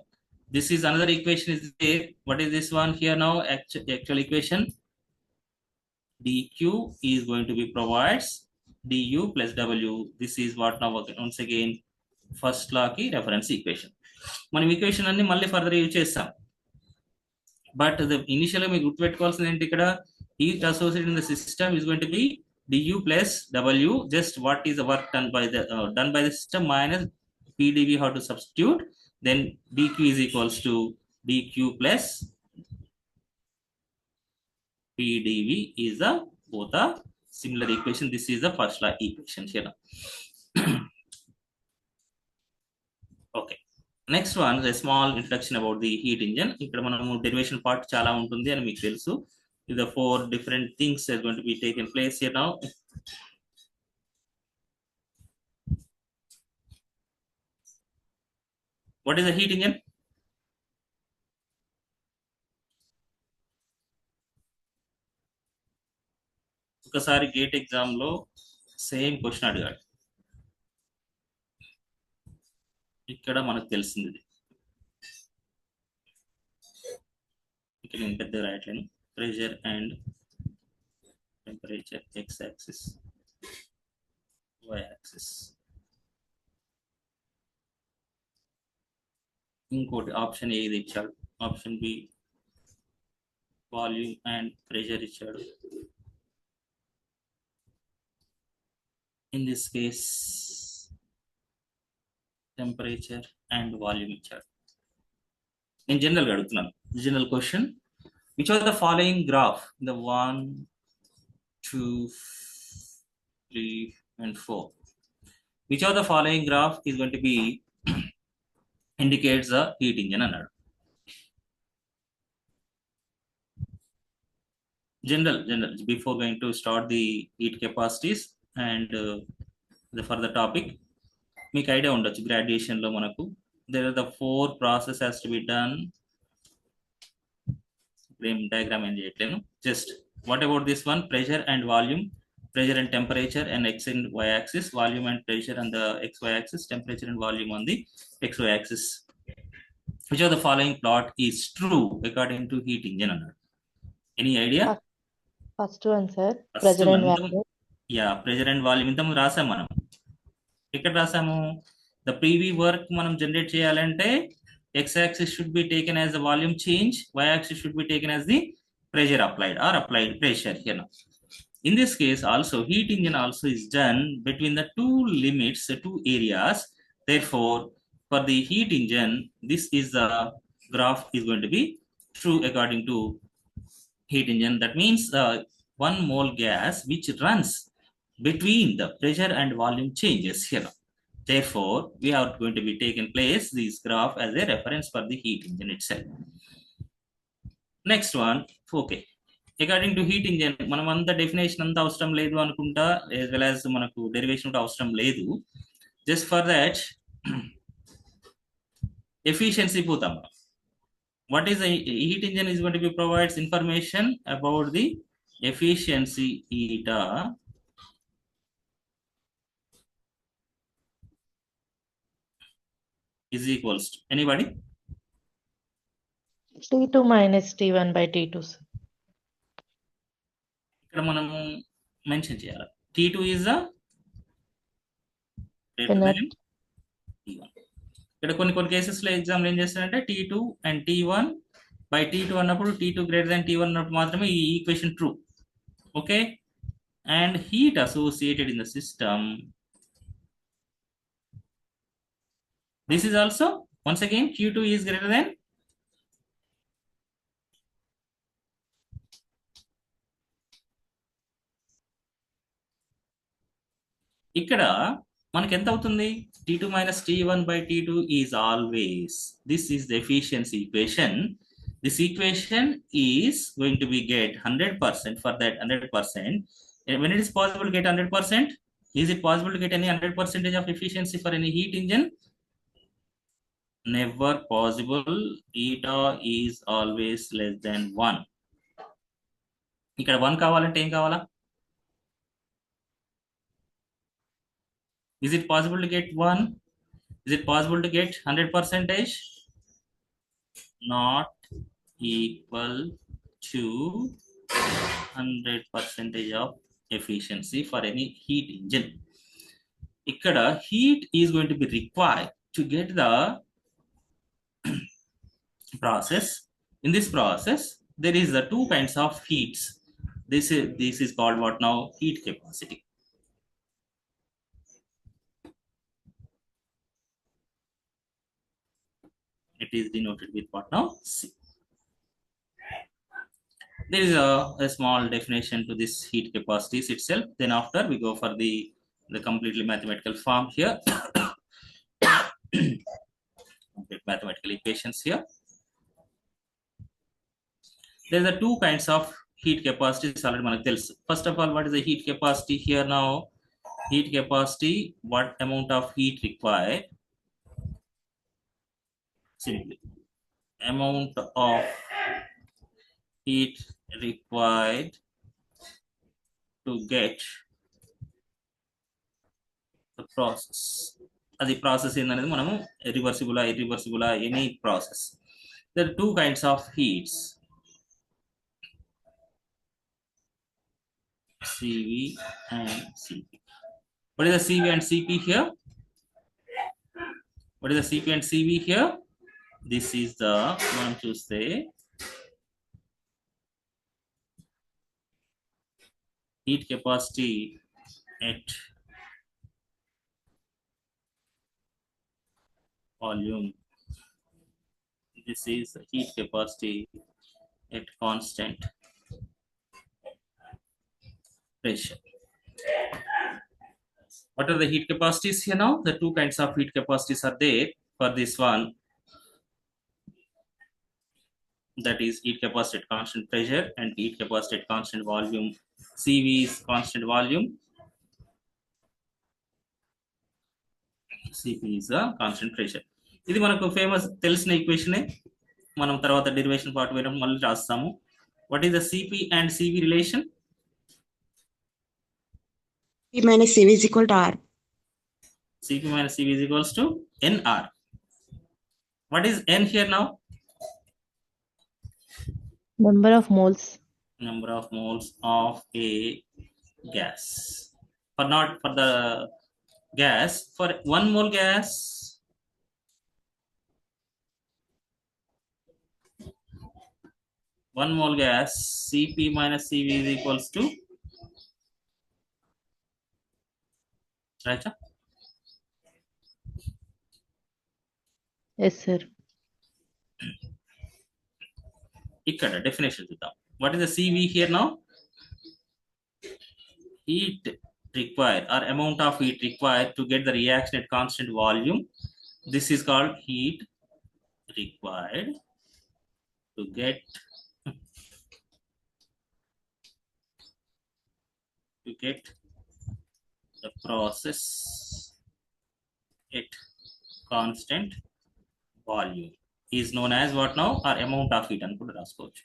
This is another equation is there. What is this one here now? Actual equation. Dq is going to be provides du plus W. This is what now once again first law ki reference equation. మనం equation అన్ని మళ్ళీ further use చేస్తాం. But ఇనిషియల్గా మీకు గుర్తుపెట్టుకోవాల్సింది ఏంటి? ఇక్కడ heat associated in the system is going to B du plus W. Just what is the work done by the system minus PdV how to substitute. Then dq is equals to dq plus PdV is the both a similar equation. This is the first law equation here. Okay. Next one is a small introduction about the heat engine. ఇక్కడ మనము derivation part చాలా ఉంటుంది అని మీకు తెలుసు. The four different things are going to be taken place here now. What is the heat engine? ఒకసారి gate exam లో same question అడిగాడు. ఇక్కడ మనకు తెలిసింది ఇక్కడ నేను పెద్ద రాయట్లేను. Pressure and temperature x axis, y-axis. ఇంకోటి ఆప్షన్ ఏ ఇది ఇచ్చాడు, option B volume and pressure ఇచ్చాడు. In this case temperature and volume ఇచ్చాడు. నేను జనరల్గా అడుగుతున్నాను, general question, which are the following graph, the 1, 2, 3 and 4, which of the following graph is going to be indicates a heat engine అన్నాడు. General before going to start the heat capacities and the further topic, మీకు idea ఉండొచ్చు graduation లో మనకు there are the 4 process has to be done. Diagram ఏం చేయట్లేను, just what about this one, pressure and volume, pressure and temperature and x and y axis, volume and pressure on the xy axis, temperature and volume on the xy axis. Which of the following plot is true according to heat engine అన్నాడు. Any idea?
First one, sir. Pressure and volume.
Yeah, pressure and volume ఇంతకుముందు రాసాం మనం. ఇక్కడ రాసాము the PV work మనం generate చేయాలంటే x axis should be taken as the volume change, y axis should be taken as the pressure applied or applied pressure here now. In this case also heat engine also is done between the two limits, the two areas. Therefore for the heat engine this is the graph is going to be true according to heat engine. That means 1 mole gas which runs between the pressure and volume changes here. Therefore we are going to be taken place this graph as a reference for the heat engine itself. Next one, okay, according to heat engine మనం అంత definition అంతా అవసరం లేదు అనుకుంటా, as well as మనకు derivation కూడా అవసరం లేదు. Just for that efficiency పోతాం. What is the heat engine is going to be provides information about the efficiency eta is equals to anybody?
T2 minus T1 by T2, sir.
ఇక్కడ మనం mention చేయాలి T2 is a T1. ఇక్కడ కొన్ని కేసెస్లో ఎగ్జామ్లు ఏం చేస్తారంటే T2 and T1 by T2 అన్నప్పుడు T2 greater than T1 అన్నప్పుడు మాత్రమే ఈ equation true. Okay, and heat associated in the system, this is also once again Q2 is greater than ఇక్కడ మనకి ఎంత అవుతుంది, T2 minus T1 by T2 is always, this is the efficiency equation. This equation is going to be get 100% for that 100%. When it is possible to get 100%, is it possible to get any 100% of efficiency for any heat engine? Never possible. Eta is always less than 1. ఇక్కడ 1 కావాలంటే ఏం కావాలా? Is it possible to get 1? Is it possible to get 100%? Not equal to 100% of efficiency for any heat engine. ఇక్కడ heat is going to be required to get the process. In this process there is the 2 kinds of heats. This is called what now? Heat capacity. It is denoted with what now? C. There is a small definition to this heat capacities itself. Then after we go for the completely mathematical form here. Complete mathematical equations here. There are 2 kinds of heat capacities already manaku telusu. First of all, what is the heat capacity here now? Heat capacity, what amount of heat required? Simply amount of heat required to get the process. అది process ఏందనేది మనము reversible irreversible any process. There are 2 kinds of heats, CV and CP. What is the CV and CP here? What is the CP and CV here? This is the మనం చూస్తే heat capacity at volume. This is heat capacity at constant pressure. What are the heat capacities here now? The two kinds of heat capacities are there for this one. That is heat capacity at constant pressure and heat capacity at constant volume. CV is constant volume. CP is a constant pressure. ఇది మనకు famous తెలిసిన ఈక్వేషనే. మనం తర్వాత derivation part వేరే మళ్ళీ రాస్తాము. What is the CP and CV relation?
P minus CV is equal to R.
CP minus CV is equals to NR. What is N here now?
Number of moles.
Number of moles of a gas. Not for the gas, for 1 mole gas, CP minus CV is equals to, right?
Yes, sir.
ఇక్కడ definition చూద్దాం. What is the CV here now? Heat required or amount of heat required to get the reaction at constant volume. This is called heat required to get the process at constant volume is known as what now? Or amount of heat and put it as coach.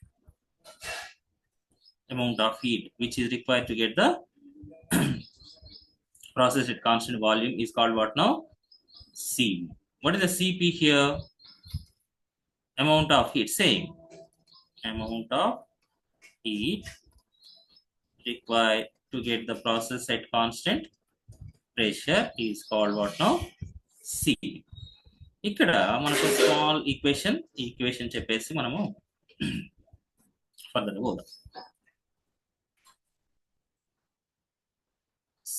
Amount of heat which is required to get the process at constant volume is called what now? CV. What is the CP here? Amount of heat. Same. Amount of heat required to get the process at constant pressure is called what now? CV. ఇక్కడ మనకు small equation చెప్పేసి మనము further పోదాం.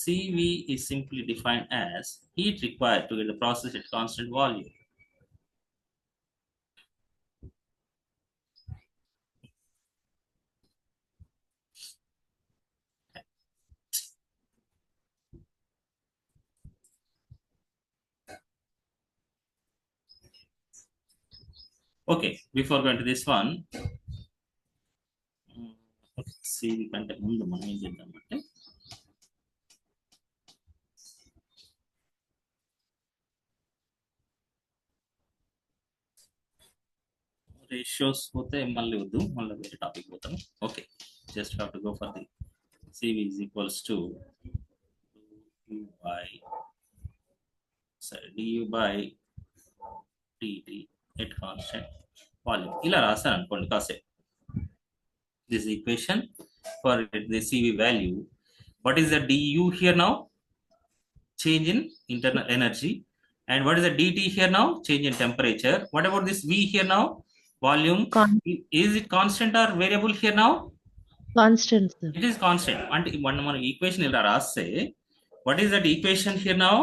CV is simply defined as heat required to get the process at constant volume. Okay, before going to this one, CV కంటే ముందు మనం ఏం చేద్దామంటే ratios పోతే మళ్ళీ వద్దు, మళ్ళీ వేరే టాపిక్ పోతాము. Okay, just have to go for the CV is equals to du by dt at constant volume. ఇలా రాస్తాను అనుకోండి కాసేపు. This equation for the CV value. What is the du here now? Change in internal energy. And what is the dt here now? Change in temperature. What about this V here now? Volume. Is it constant or variable here now?
Constant, sir.
It is constant. And one equation ila raste. What is that equation here now?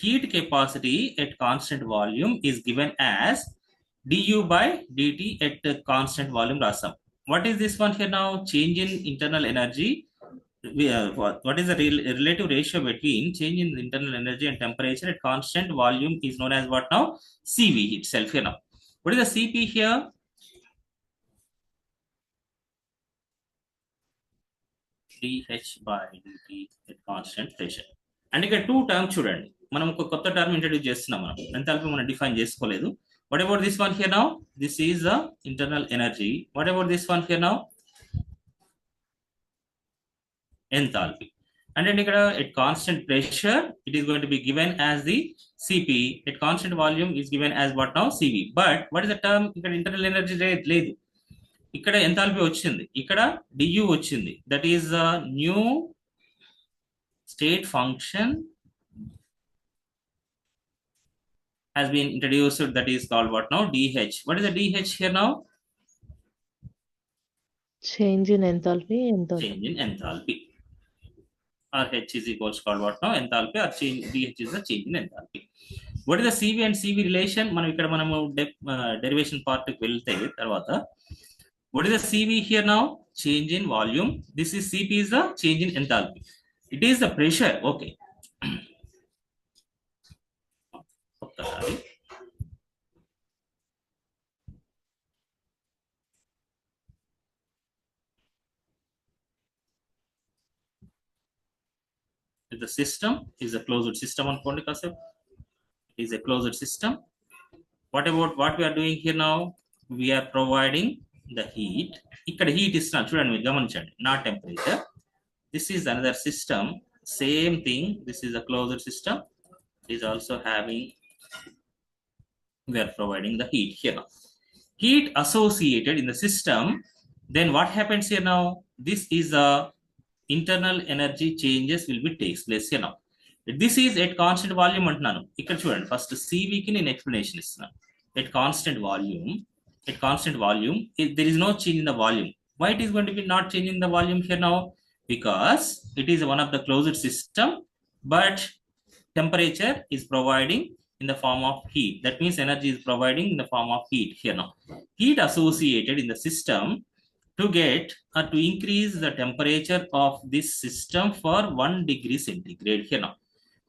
Heat capacity at constant volume is given as du by dt at constant volume rasam. What is this one here now? Change in internal energy. What is the relative ratio between change in internal energy and temperature at constant volume is known as what now? CV itself here now. What is the CP here? dH by dt at constant pressure. And ఇక్కడ 2 terms చూడండి. మనం ఒక కొత్త term introduce చేస్తున్నాం. మనం enthalpy మనం define చేసుకోలేదు. What about this one here now? This is the internal energy. What about this one here now? Enthalpy. And then at constant pressure, it is going to be given as the CP. At constant volume is given as what now? CV. But what is the term? Internal energy లేదు. ఇక్కడ enthalpy వచ్చింది, ఇక్కడ du వచ్చింది. That is new state function has been introduced, that is called what now? dH. What is the dH here now?
Change in enthalpy.
Change in enthalpy. Or H is equals called what now? Enthalpy, or change dH is the change in enthalpy. What is the CV and CV relation? మనం ఇక్కడ మనము derivation part కి వెళ్తే తర్వాత what is the CV here now? Change in volume. This is CP is the change in enthalpy. It is the pressure. Okay. The system is a closed system on Kondi concept. It is a closed system. What about what we are doing here now? We are providing the heat. Ikkada heat is not gamanchandi, not temperature. This is another system. Same thing. This is a closed system. It is also having. We are providing the heat here now. Heat associated in the system. Then what happens here now? This is a internal energy changes will be takes place here now. This is at constant volume antunnanu. Ikkada chudandi, first CV ki nenu explanation istunna. At constant volume, there is no change in the volume. Why it is going to be not changing the volume here now? Because it is one of the closed system, but temperature is providing in the form of heat. That means energy is providing in the form of heat here now. Heat associated in the system to get or to increase the temperature of this system for 1 degree centigrade here now.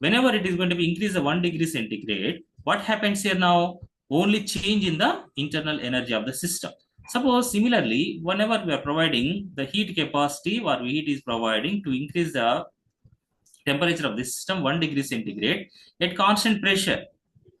Whenever it is going to be increase the 1 degree centigrade, what happens here now? Only change in the internal energy of the system. Suppose similarly, whenever we are providing the heat capacity or heat is providing to increase the temperature of this system 1 degree centigrade at constant pressure,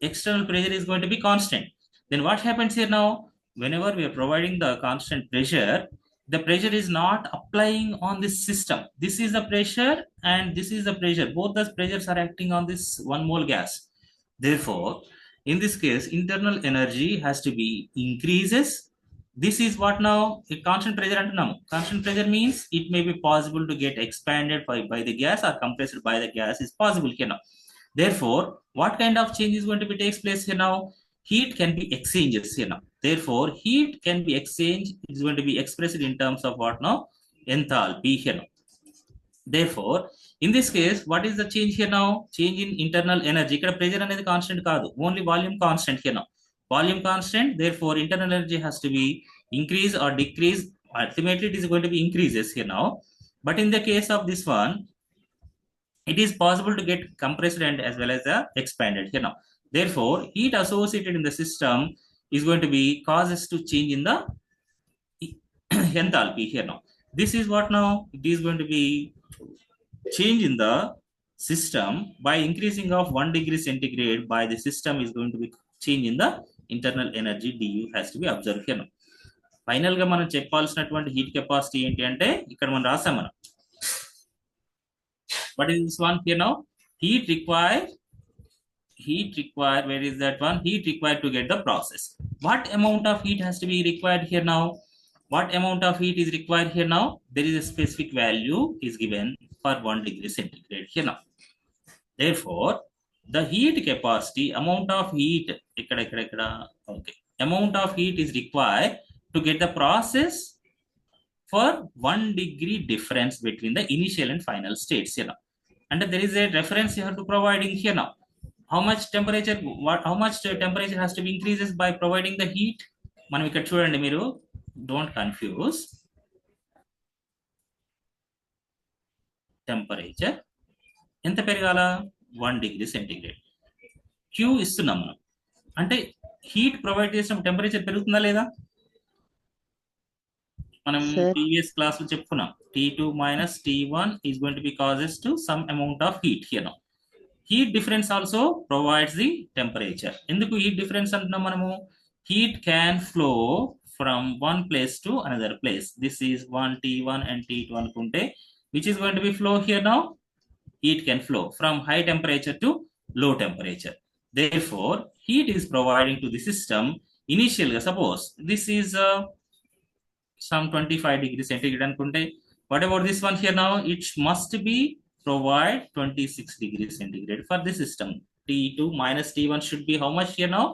external pressure is going to be constant. Then what happens here now? Whenever we are providing the constant pressure, the pressure is not applying on this system. This is the pressure and this is the pressure. Both the pressures are acting on this 1 mole gas. Therefore, in this case, internal energy has to be increases. This is what now? A constant pressure antunnam. Constant pressure means it may be possible to get expanded by the gas or compressed by the gas is possible here now. Therefore, what kind of change is going to be takes place here now? Heat can be exchanged here now. Therefore, heat can be exchanged. It is going to be expressed in terms of what now? Enthalpy here now. Therefore, in this case, what is the change here now? Change in internal energy. Ikkada pressure anedi constant kaadu. Only volume constant here now. Volume constant. Therefore, internal energy has to be increase or decrease. Ultimately, it is going to be increases here now. But in the case of this one, it is possible to get compressed and as well as expanded here now. Therefore, heat associated in the system is going to be causes to change in the enthalpy here now. This is what now? It is going to be change in the system by increasing of 1 degree centigrade by the system is going to be change in the internal energy du has to be observed here now. Final ga మనం చెప్పాల్సినటువంటి heat capacity ఏంటి అంటే ఇక్కడ మనం రాసాం మనం. What is this one here now? Heat required, where is that one? Heat required to get the process. What amount of heat has to be required here now? What amount of heat is required here now? There is a specific value is given for 1 degree centigrade here now. Therefore, the heat capacity, amount of heat, okay, amount of heat is required to get the process for 1 degree difference between the initial and final states here now. And there is a reference you have to providing here now. How much temperature has to be increases by providing the heat? మనం ఇక్కడ చూడండి మీరు, don't confuse. Temperature ఎంత పెరగాల? 1 degree centigrade. Q ఇస్తున్నాం మనం. అంటే heat provide చేసిన temperature పెరుగుతుందా లేదా? మనం ప్రీవియస్ క్లాస్ లో చెప్పుకున్నాం T2 minus T1 is going to be causes to some amount of heat here now. Heat difference also provides the temperature. ఎందుకు heat difference అంటున్నాం మనము? Heat can flow from one place to another place. This is 1 T1 and T2 అనుకుంటే which is going to be flow here now? Heat can flow from high temperature to low temperature. Therefore, heat is providing to the system initially. Suppose this is some 25 degrees centigrade అనుకుంటే, what about this one here now? It must be provide 26 degrees centigrade for the system. T2 minus T1 should be how much here now?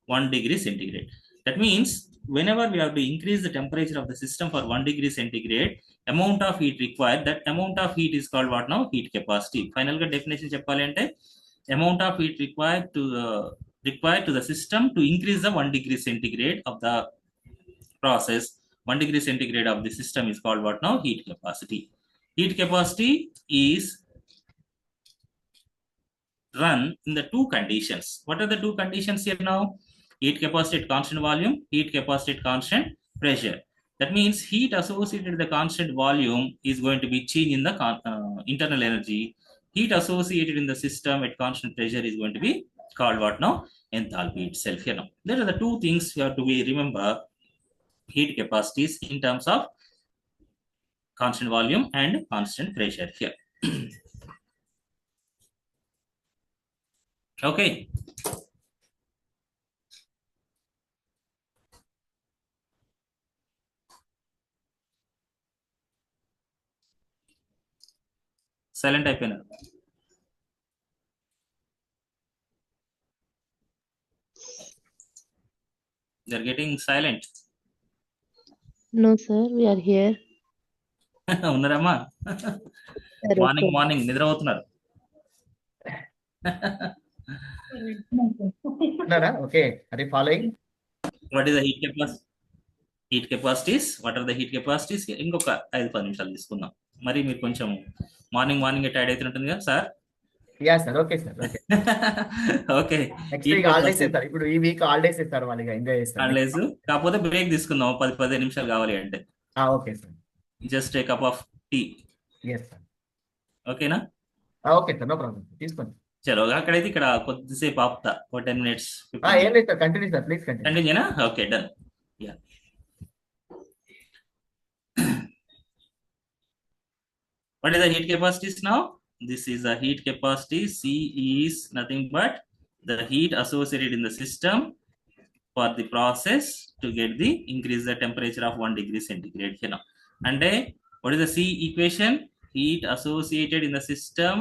1 degree centigrade. That means whenever we have to increase the temperature of the system for 1 degree centigrade, amount of heat required, that amount of heat is called what now? Heat capacity. Final definition cheppali ante amount of heat required to the system to increase the 1 degree centigrade of the process. 1 degree centigrade of the system is called what now? Heat capacity. Heat capacity is run in the two conditions. What are the two conditions here now? Heat capacity at constant volume, heat capacity at constant pressure. That means heat associated with the constant volume is going to be change in the internal energy. Heat associated in the system at constant pressure is going to be called what now? Enthalpy itself here now. There are the two things you have to be remember. Heat capacities in terms of constant volume and constant pressure here. Okay. Silent అయిపోయినారు. They're getting silent.
No, sir, we are here.
ఉన్నారమ్మా?
Sir,
morning నిద్ర అవుతున్నారు.
Okay, are you following?
What is the heat capacity? Heat capacities. What are the heat capacities? ఇంకొక 5-10 నిమిషాలు తీసుకుందాం. మరి మీరు కొంచెం మార్నింగ్ టైర్డ్ అవుతుంటుంది కదా sir?
Yeah, sir. Okay, sir. Okay.
Okay.
Next week holidays ఇస్తారు. ఇప్పుడు ఈ వీక్ హాలిడేస్ ఇస్తారు, వాళ్ళకి ఎంజాయ్ చేస్తారు.
హాలిడేస్ కాకపోతే బ్రేక్ తీసుకుందాం 10-15 నిమిషాలు కావాలి అంటే.
Okay sir.
Just a cup of tea.
yes sir.
ఓకేనా?
ఓకే సార్, నో ప్రాబ్లం, తీసుకోండి.
చలో అక్కడైతే ఇక్కడ కొద్దిసేపు ఆపుతా, ఒక 10 minutes.
ఏం లేదు sir, continue sir, please continue.
కంటిన్యూనా? Okay, done. Yeah. What is the heat capacities now? This is the heat capacity. C is nothing but the heat associated in the system for the process to get the increase the temperature of 1 degree centigrade here now. And what is the C equation? Heat associated in the system.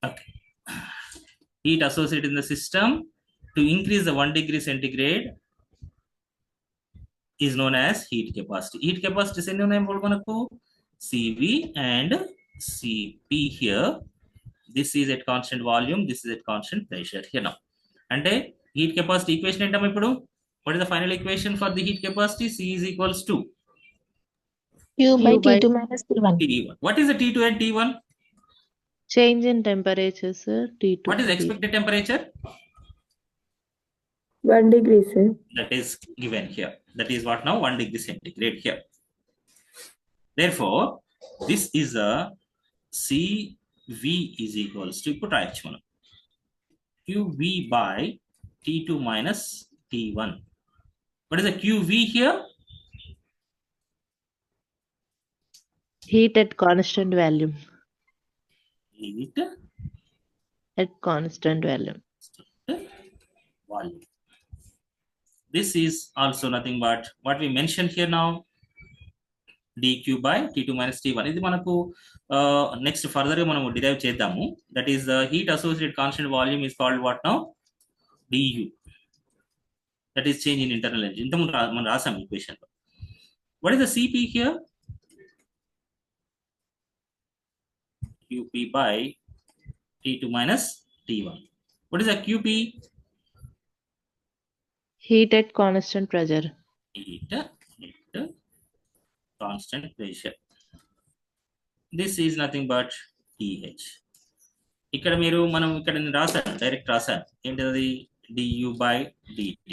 Okay. Heat associated in the system to increase the 1 degree centigrade is known as heat capacity. Heat capacity is named CV and Cp here. This is at constant volume, this is at constant pressure here now. And heat capacity equation entamma ippudu. What is the final equation for the heat capacity? C is equals to
Q by T2 minus T1.
T1. What is the T2 and T1?
change in temperature, sir. T2.
What is the expected temperature?
1 degree, sir.
That is given here. That is what now? 1 degree centigrade here. Therefore, this is a CV is equals to put QV by T2 minus T1. What is the QV here?
Heat at constant volume.
Heat
At constant volume.
volume. This is also nothing but what we mentioned here now. dq by T2 minus T1. ఇది మనకు next further గా మనం derive చేద్దాము. That is the heat associated constant volume is called what now? du. That is change in internal energy. ఇంత ముందు మనం రాసాం equation లో. What is the Cp here? Qp by T2 minus T1. What is the Qp?
Heat at constant pressure.
Heat at constant pressure. This is nothing but TH. ఇక్కడ మీరు మనం ఇక్కడ రాసాను, డైరెక్ట్ రాసాను. ఏంటది? du by dt.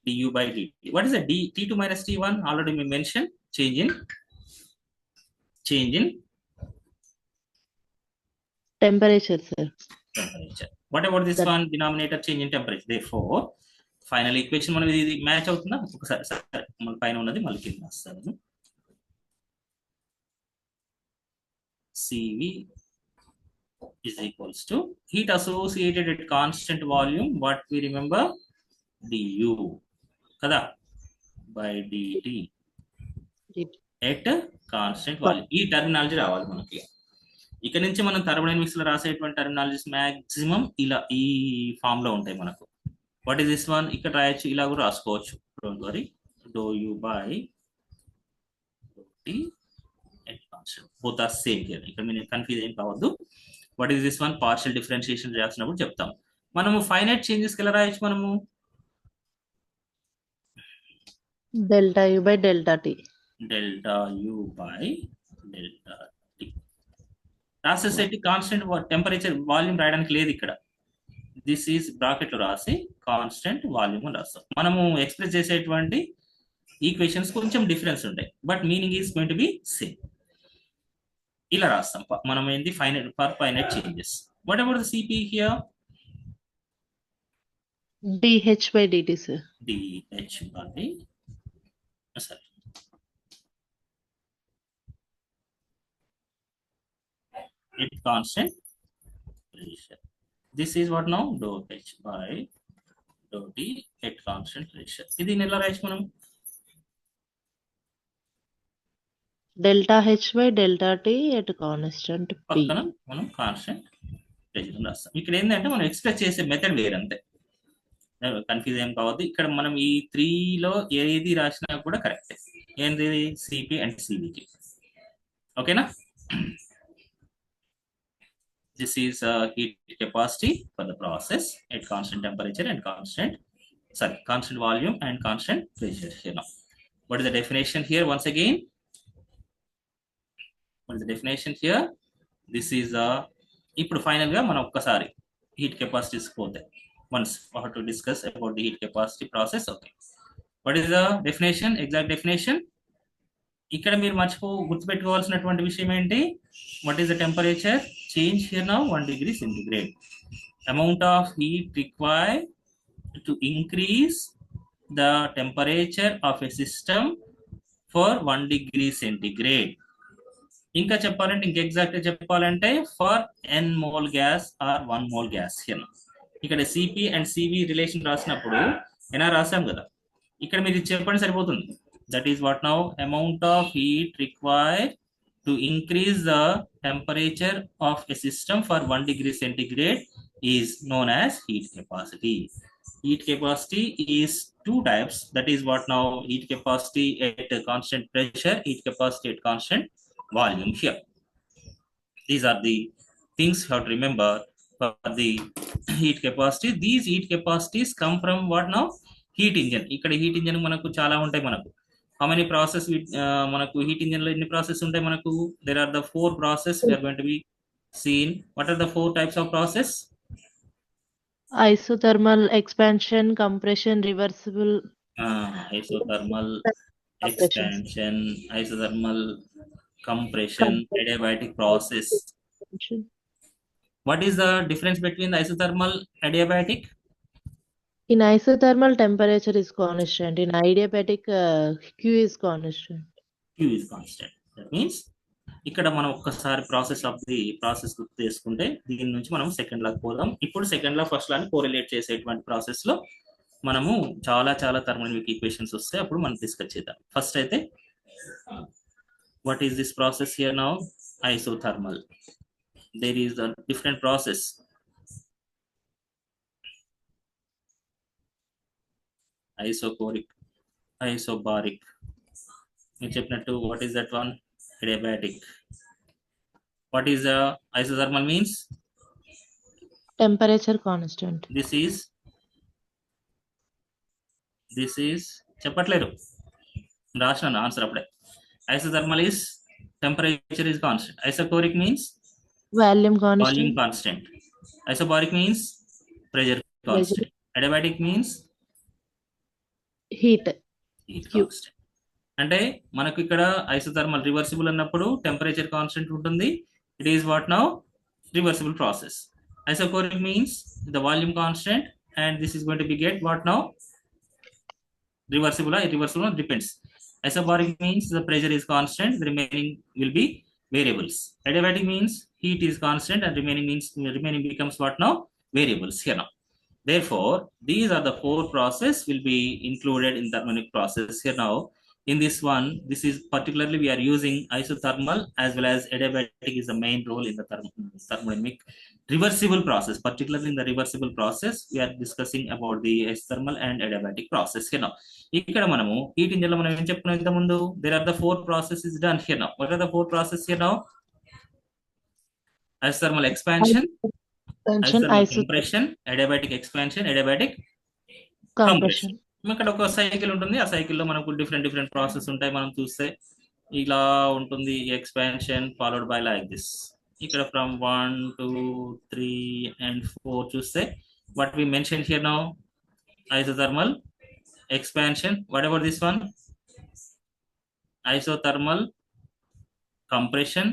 du by dt. What is the T2 minus T1? Already we mentioned change in
Temperature, sir.
temperature. What about this one? Denominator change in temperature. Therefore, final equation మనం ఇది match అవుతుందా? ఒకసారి సరే మన పైన ఉన్నది మళ్ళీ కింద రాస్తాను. CV is equals to heat associated at constant volume. What we remember? du kada by dt. At constant volume. ఈ టర్మినాలజీ రావాలి మనకి. ఇక్కడ నుంచి మనం థర్మోడైనమిక్స్ లో రాసేటువంటి టర్మినాలజీస్ మాక్సిమం ఇలా ఈ ఫామ్ లో ఉంటాయి మనకు. What is this one? ఇక్కడ రాయొచ్చు, ఇలా కూడా రాసుకోవచ్చు. Don't worry. Do you by both are same here. ఇక్కడ మీరు కన్ఫ్యూజ్ ఏం కావద్దు. What is this one? Partial differentiation రాసినప్పుడు చెప్తాం. మనము ఫైనైట్ చేంజెస్ కి ఎలా రాయొచ్చు మనము?
delta U by delta T.
Delta U by delta T. రాసేసేటి కాన్స్టెంట్ టెంపరేచర్ వాల్యూమ్ రాయడానికి లేదు ఇక్కడ. దిస్ ఈజ్ బ్రాకెట్ లో రాసి కాన్స్టెంట్ వాల్యూమ్ అని రాస్తాం. మనము ఎక్స్ప్రెస్ చేసేటువంటి ఈక్వేషన్స్ కొంచెం డిఫరెన్స్ ఉంటాయి, but meaning is going to B same. ఇలా రాస్తాం మనం ఏంటి? Finite for finite changes. What about the CP here?
dH by dt, sir.
dH by sorry. It constant pressure. This is what now? Dou H by dou T at constant pressure. ఇది ఎలా రాయొచ్చు మనం?
delta H by delta T at constant P.
పక్కన మనం constant pressure రాస్తాం. ఇక్కడ ఏంటంటే మనం ఎక్స్ప్రెస్ చేసే మెథడ్ వేరంతే. కన్ఫ్యూజ్ ఏం కావద్దు. ఇక్కడ మనం ఈ 3లో ఏది రాసినా కూడా కరెక్టే. ఏంది? సిపి అండ్ సిబికి. ఓకేనా? This is heat capacity for the process at constant temperature and constant volume and constant pressure here now. What is the definition here? Once again, what is the definition here? This is ఇప్పుడు final గా మనం ఒక్కసారి heat capacity పోతే once we have to discuss about the heat capacity process. Okay, what is the definition? Exact definition. ఇక్కడ మీరు గుర్తుపెట్టుకోవాల్సినటువంటి విషయం ఏంటి? What is the temperature change here now? 1 degree centigrade. Amount of heat required to increase the temperature of a system for 1 degree centigrade. ఇంకా చెప్పాలంటే, ఇంకా exact చెప్పాలంటే for n mole gas or 1 mole gas. Here ఇక్కడ CP and CV relation రాసినప్పుడు ఎలా రాసాం కదా, ఇక్కడ మీరు చెప్పండి సరిపోతుంది. That is what now? Amount of heat required to increase the temperature of a system for 1 degree centigrade is known as heat capacity. Heat capacity is two types. That is what now? Heat capacity at a constant pressure, heat capacity at constant volume here. These are the things you have to remember for the heat capacity. These heat capacities come from what now? Heat engine. ఇక్కడ heat engine మనకు చాలా ఉంటాయి. మనకు how many process మనకు heat engine లో ఎన్ని process ఉంటాయి మనకు? There are the 4 process we are going to be seen. What are the 4 types of process?
Isothermal, expansion, compression, reversible.
Isothermal, expansion, isothermal, compression, adiabatic process. What is the difference between the isothermal adiabatic?
In isothermal, temperature is constant. In adiabatic, Q is constant.
Q is constant. That means ఇక్కడ మనం ఒక్కసారి process గుర్తు చేసుకుంటే దీని నుంచి మనం second లాకి పోదాం. ఇప్పుడు సెకండ్ లా ఫస్ట్ లాని కోరిలేట్ చేసేటువంటి ప్రాసెస్ లో మనము చాలా థర్మోడైనమిక్ ఈక్వేషన్స్ వస్తాయి. అప్పుడు మనం డిస్కస్ చేద్దాం. ఫస్ట్ అయితే what is this process here now? Isothermal. There is a different process. Isocoric, isobaric. You చెప్పినట్టు what is that one? Adiabatic. What is the isothermal means?
Temperature constant.
This is చెప్పట్లేరు, రాసిన answer అప్పుడే. Isothermal is temperature is constant. Isocoric means
Volume constant.
volume constant. Isobaric means pressure constant. Adiabatic means
heat
constant. అంటే మనకు ఇక్కడ isothermal reversible అన్నప్పుడు temperature constant ఉంటుంది. It is what now? Reversible process. Isocoric means the volume constant, and this is going to be get what now? Reversible or irreversible, depends. Isobaric means the pressure is constant, the remaining will be variables. Adiabatic means heat is constant and remaining becomes what now? Variables here now. Therefore, these are the 4 process will be included in thermodynamic process here now. In this one, this is particularly we are using isothermal as well as adiabatic is the main role in the thermodynamic reversible process. Particularly in the reversible process, we are discussing about the isothermal and adiabatic process here now. ఇక్కడ మనము heat engine లో మనం ఏం చెప్పుకున్నాం ఇంత ముందు, there are the 4 processes done here now. What are the 4 processes here now? Isothermal expansion, isothermal compression, adiabatic expansion, adiabatic compression. ఇక్కడ ఒక సైకిల్ ఉంటుంది, ఆ సైకిల్లో మనకు డిఫరెంట్ ప్రాసెస్ ఉంటాయి. మనం చూస్తే ఇలా ఉంటుంది expansion followed by like this. ఇక్కడ ఫ్రమ్ 1 2 3 and 4 చూస్తే what we mentioned here now, isothermal expansion, whatever this one, isothermal compression,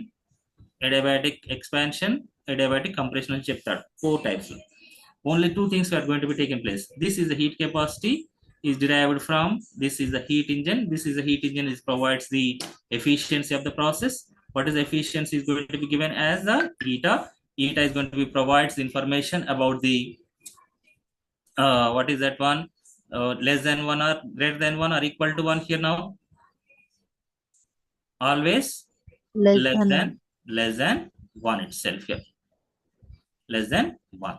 adiabatic expansion, adiabatic compression అని చెప్తాడు. 4 types. Only 2 things are going to be taking place. This is the heat capacity is derived from, this is the heat engine. This is the heat engine is provides the efficiency of the process. What is the efficiency is going to be given as the eta. Eta is going to be provides information about the what is that one, less than 1 or greater than 1 or equal to 1 here now. Always less than 1 itself here. Less than 1.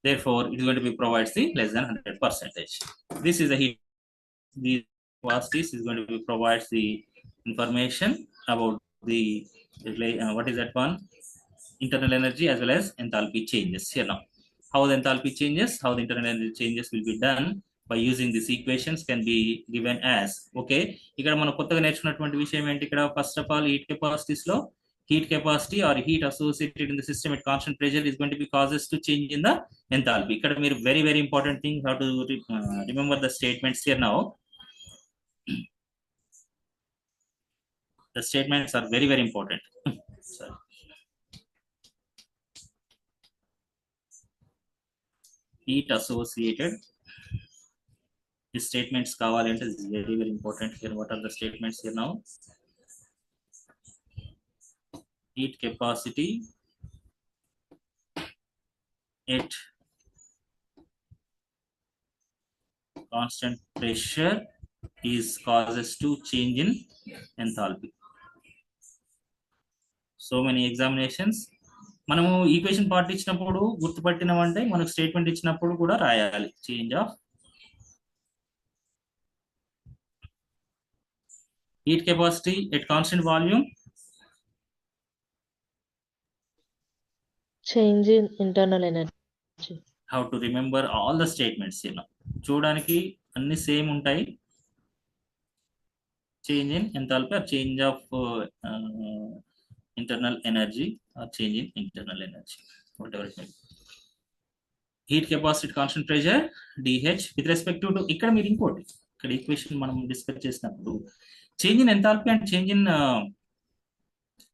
Therefore, it is going to be provides the less than 100%. This is the heat. The capacities is going to be provides the information about the what is that one, internal energy as well as enthalpy changes here now. How the enthalpy changes, how the internal energy changes will be done by using these equations can be given as, okay. ఇక్కడ మనం కొత్తగా నేర్చుకున్నటువంటి విషయం ఏంటి ఇక్కడ, first of all heat capacities లో heat capacity or heat associated in the system at constant pressure is going to be causes to change in the enthalpy. Ikkada meer very important thing, how to remember the statements here now. The statements are very important. Sorry. Heat associated, the statements kavalante is very important here. What are the statements here now? Heat capacity at constant pressure is causes to change in enthalpy. So many examinations మనము equation part ఇచ్చినప్పుడు గుర్తుపట్టినామంటే మనకు statement ఇచ్చినప్పుడు కూడా రాయాలి. Change of heat capacity at constant volume,
change in internal energy.
How to remember all the statements here now. చూడడానికి అన్ని same ఉంటాయి. Change in enthalpy or change of internal energy or change in internal energy, whatever it may be. Heat capacity at constant pressure dH with respect to ఇక్కడ మీరు ఇంకోటి ఇక్కడ equation మనం discuss చేసినప్పుడు change in enthalpy and change in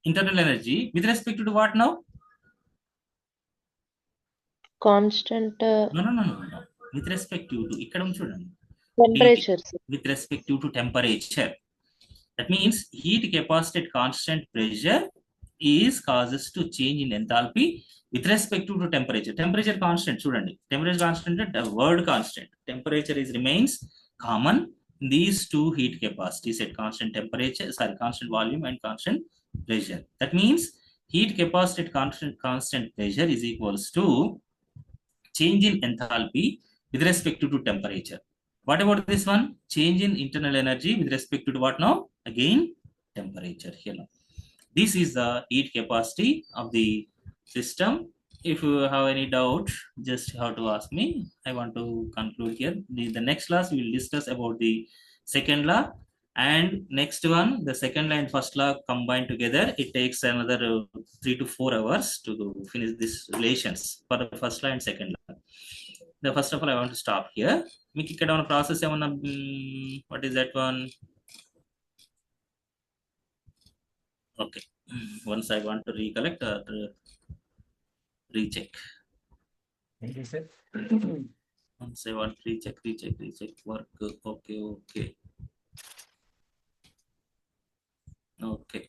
internal energy with respect to what now?
Constant
No. With respect to ఇక్కడ చూడండి
temperature.
With respect to temperature. That means heat capacity at constant pressure is causes to change in enthalpy with respect to temperature. Temperature constant చూడండి. Temperature constant, word constant. Temperature is remains common in these two heat capacities at constant temperature, constant volume and constant pressure. That means heat capacity at constant pressure is equals to change in enthalpy with respect to temperature. What about this one? Change in internal energy with respect to what now? Again, temperature here now. This is the heat capacity of the system. If you have any doubt, just have to ask me. I want to conclude here. The next class we will discuss about the second law, and next one, the second law and first law combined together. It takes another 3 to 4 hours to finish these relations for the first law and second law. The first of all, I want to stop here. Make it down process. What is that one? Okay. Once I want to recollect or recheck.
Thank you, sir.
Once I want to recheck work. Okay.